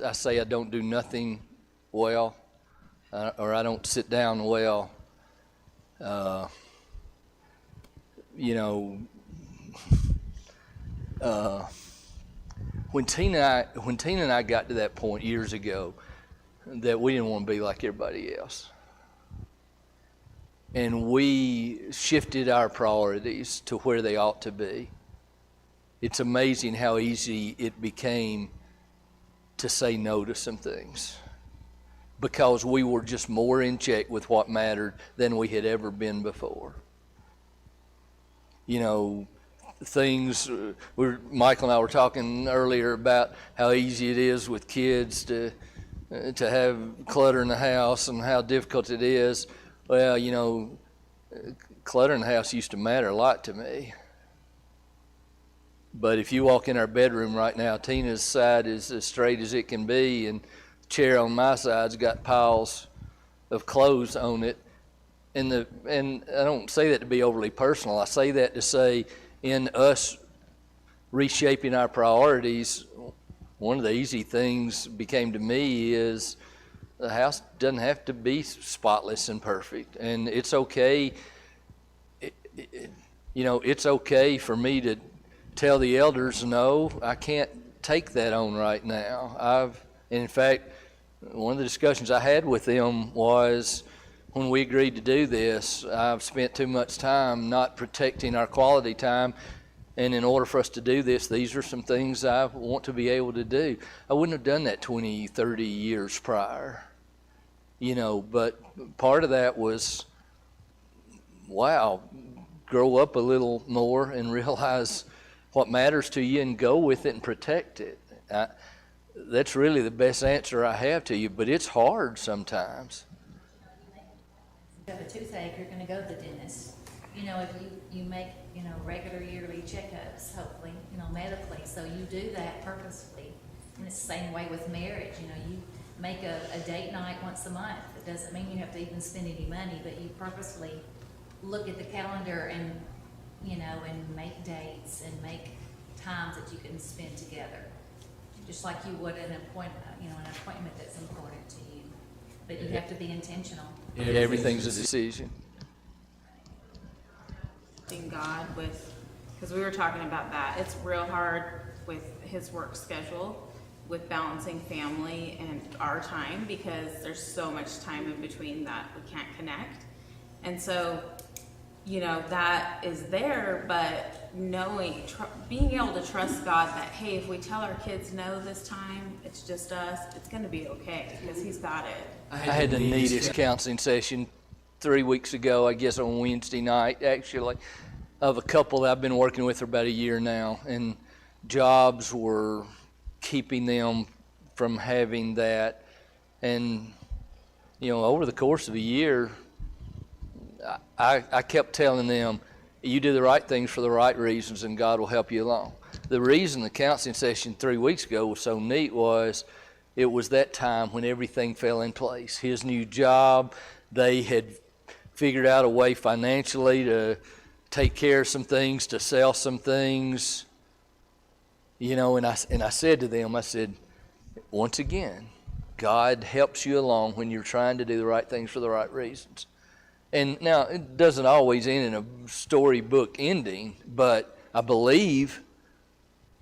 I say I don't do nothing well, or I don't sit down well. When Tina and I got to that point years ago, that we didn't want to be like everybody else. and we shifted our priorities to where they ought to be. It's amazing how easy it became to say no to some things because we were just more in check with what mattered than we had ever been before. You know, things, Michael and I were talking earlier about how easy it is with kids to have clutter in the house and how difficult it is. Well, you know, clutter in the house used to matter a lot to me. But if you walk in our bedroom right now, Tina's side is as straight as it can be, and the chair on my side's got piles of clothes on it. And I don't say that to be overly personal. I say that to say, in us reshaping our priorities, one of the easy things became to me is the house doesn't have to be spotless and perfect, and it's okay. It's okay for me to tell the elders, no, I can't take that on right now. And in fact, one of the discussions I had with them was, when we agreed to do this, I've spent too much time not protecting our quality time, and in order for us to do this, these are some things I want to be able to do. I wouldn't have done that 20, 30 years prior, but part of that was, wow, grow up a little more and realize what matters to you and go with it and protect it. That's really the best answer I have to you, but it's hard sometimes. If you have a toothache, you're gonna go to the dentist. If you make, regular yearly checkups, hopefully, medically, so you do that purposefully. And it's the same way with marriage, you make a date night once a month. It doesn't mean you have to even spend any money, but you purposefully look at the calendar and, and make dates and make times that you can spend together. Just like you would an appointment, an appointment that's important to you. But you have to be intentional. Everything's a decision. God because we were talking about that. It's real hard with his work schedule, with balancing family and our time, because there's so much time in between that we can't connect. And so, that is there, but being able to trust God that, hey, if we tell our kids no this time, it's just us, it's going to be okay because he's got it. I had the neatest counseling session 3 weeks ago, I guess on Wednesday night, actually, of a couple that I've been working with for about a year now, and jobs were keeping them from having that. And, over the course of a year, I kept telling them, you do the right things for the right reasons and God will help you along. The reason the counseling session 3 weeks ago was so neat was it was that time when everything fell in place. His new job, they had figured out a way financially to take care of some things, to sell some things, and I said to them, I said, once again, God helps you along when you're trying to do the right things for the right reasons. And now, it doesn't always end in a storybook ending, but I believe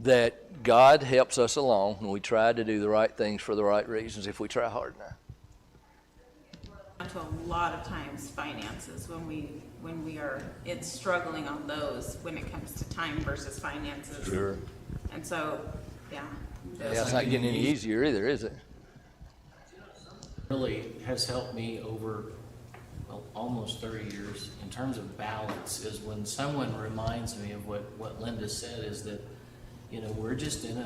that God helps us along when we try to do the right things for the right reasons if we try hard enough. To a lot of times finances when we are struggling on those when it comes to time versus finances. Sure. And so, yeah. Yeah, it's not getting any easier either, is it? Really has helped me over almost 30 years in terms of balance is when someone reminds me of what Linda said, is that we're just in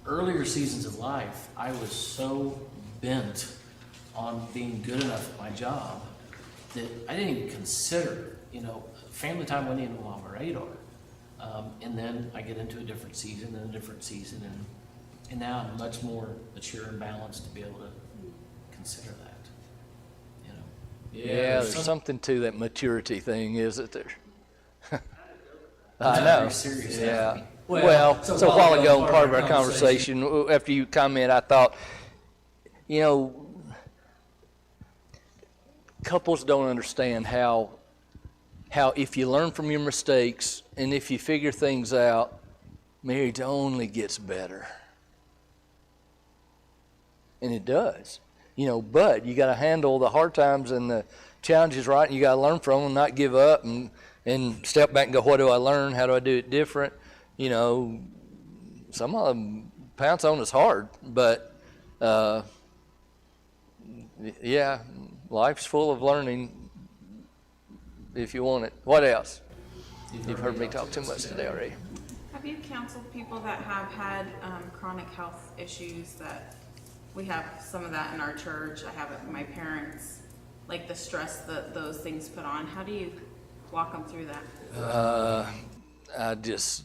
earlier seasons of life. I was so bent on being good enough at my job that I didn't even consider, family time wasn't even on my radar. And then I get into a different season and now I'm much more mature and balanced to be able to consider that. Yeah, there's something to that maturity thing, isn't there? I know. Very serious. Yeah. Well, so a while ago, part of our conversation, after you comment, I thought, couples don't understand how if you learn from your mistakes and if you figure things out, marriage only gets better. And it does. But you got to handle the hard times and challenges, right, and you gotta learn from them, not give up, and step back and go, what do I learn? How do I do it different? You know, some of them pounce on us hard, but yeah, life's full of learning if you want it. What else? You've heard me talk too much today already. Have you counseled people that have had chronic health issues? That we have some of that in our church. I have it with my parents, like the stress that those things put on. How do you walk them through that? I just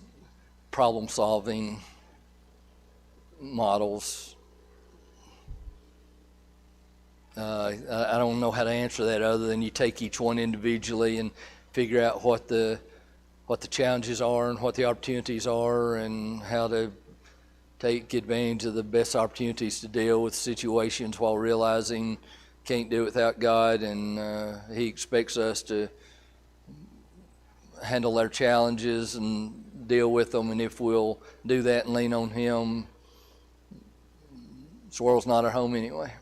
problem solving models. I don't know how to answer that other than you take each one individually and figure out what the challenges are and what the opportunities are and how to take advantage of the best opportunities to deal with situations while realizing can't do it without God, and He expects us to handle our challenges and deal with them, and if we'll do that and lean on Him, this world's not our home anyway.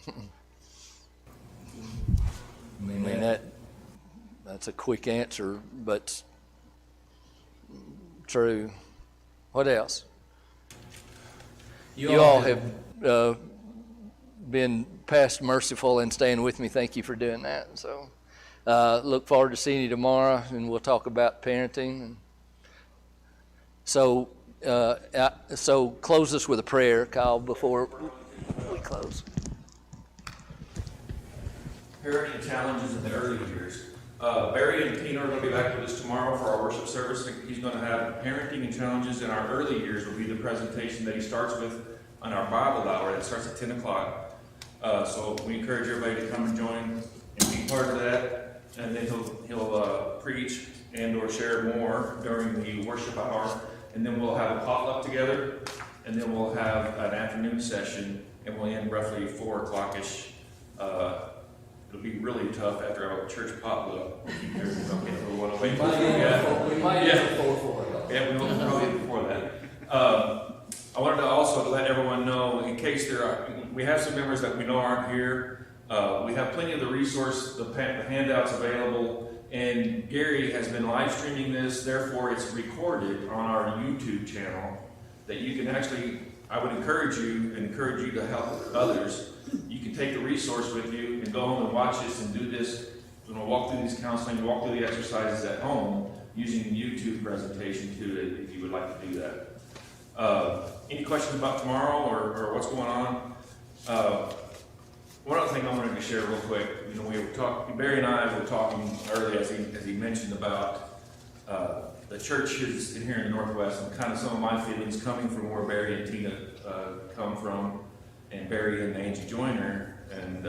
I mean that's a quick answer, but true. What else? You all have been past merciful and staying with me. Thank you for doing that. So look forward to seeing you tomorrow, and we'll talk about parenting. And so close us with a prayer, Kyle, before we close. Parenting challenges in the early years. Barry and Tina are going to be back with us tomorrow for our worship service. He's going to have parenting and challenges in our early years will be the presentation that he starts with on our Bible hour that starts at 10 o'clock. So we encourage everybody to come and join and be part of that. And then he'll preach and or share more during the worship hour. And then we'll have a potluck together. And then we'll have an afternoon session. And we'll end roughly 4 o'clock-ish. It'll be really tough after our church potluck. We'll keep everything from getting one away. We might get before. Yeah, we will probably before that. I wanted to also let everyone know, in case we have some members that we know aren't here. We have plenty of the resource, the handouts available, and Gary has been live streaming this. Therefore, it's recorded on our YouTube channel that you can actually. I would encourage you to help others. You can take the resource with you and go home and watch this and do this. Walk through these counseling, walk through the exercises at home using the YouTube presentation too, if you would like to do that. Any questions about tomorrow or what's going on? One other thing I wanted to share real quick. We were talking. Barry and I were talking earlier as he mentioned about the churches in here in the Northwest and kind of some of my feelings coming from where Barry and Tina come from, and Barry and Angie Joyner and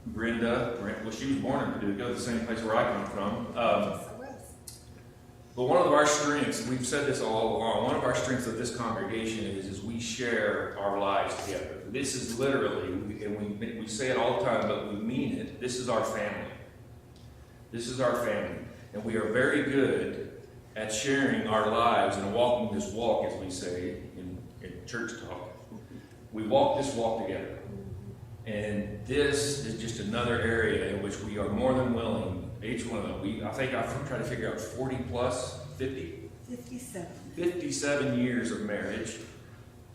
Brenda. Well, she was born in Paducah, the same place where I come from. But one of our strengths, we've said this all along, one of our strengths of this congregation is we share our lives together. This is literally, and we say it all the time, but we mean it. This is our family. This is our family. And we are very good at sharing our lives and walking this walk, as we say in church talk. We walk this walk together. And this is just another area in which we are more than willing, each one of them. I think I've tried to figure out 40 plus, 50? 57 years of marriage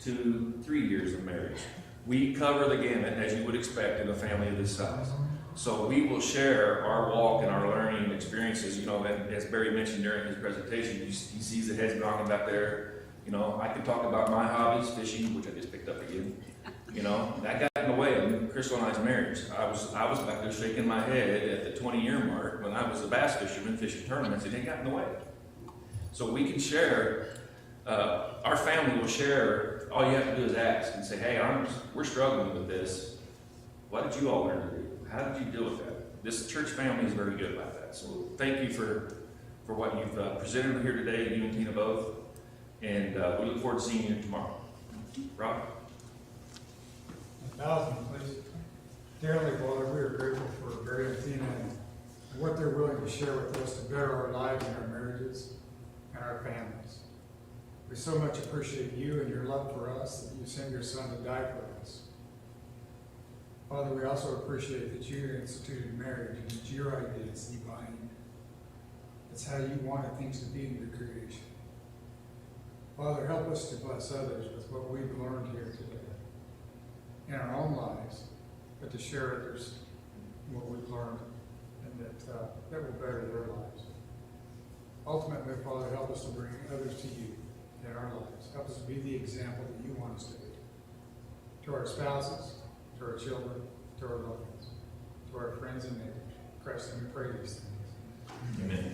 to 3 years of marriage. We cover the gamut, as you would expect in a family of this size. So we will share our walk and our learning experiences. And as Barry mentioned during his presentation, he sees the heads nodding back there. I can talk about my hobbies, fishing, which I just picked up again. That got in the way of Crystal and I's marriage. I was back there shaking my head at the 20-year mark when I was a bass fisherman fishing tournaments, and it got in the way. So we can share, our family will share. All you have to do is ask and say, hey, we're struggling with this. What did you all learn to do? How did you deal with that? This church family is very good about that. So thank you for what you've presented here today, you and Tina both. And we look forward to seeing you tomorrow. Rob? 1,000, please. Dear Heavenly Father, we are grateful for Barry and Tina and what they're willing to share with us to better our lives and our marriages and our families. We so much appreciate you and your love for us that you sent your son to die for us. Father, we also appreciate that you instituted marriage and it's your idea, it's divine. It's how you wanted things to be in your creation. Father, help us to bless others with what we've learned here today in our own lives, but to share others what we've learned and that will better their lives. Ultimately, Father, help us to bring others to you in our lives. Help us to be the example that you want us to be. To our spouses, to our children, to our loved ones, to our friends and neighbors. Christ, we pray these things. Amen.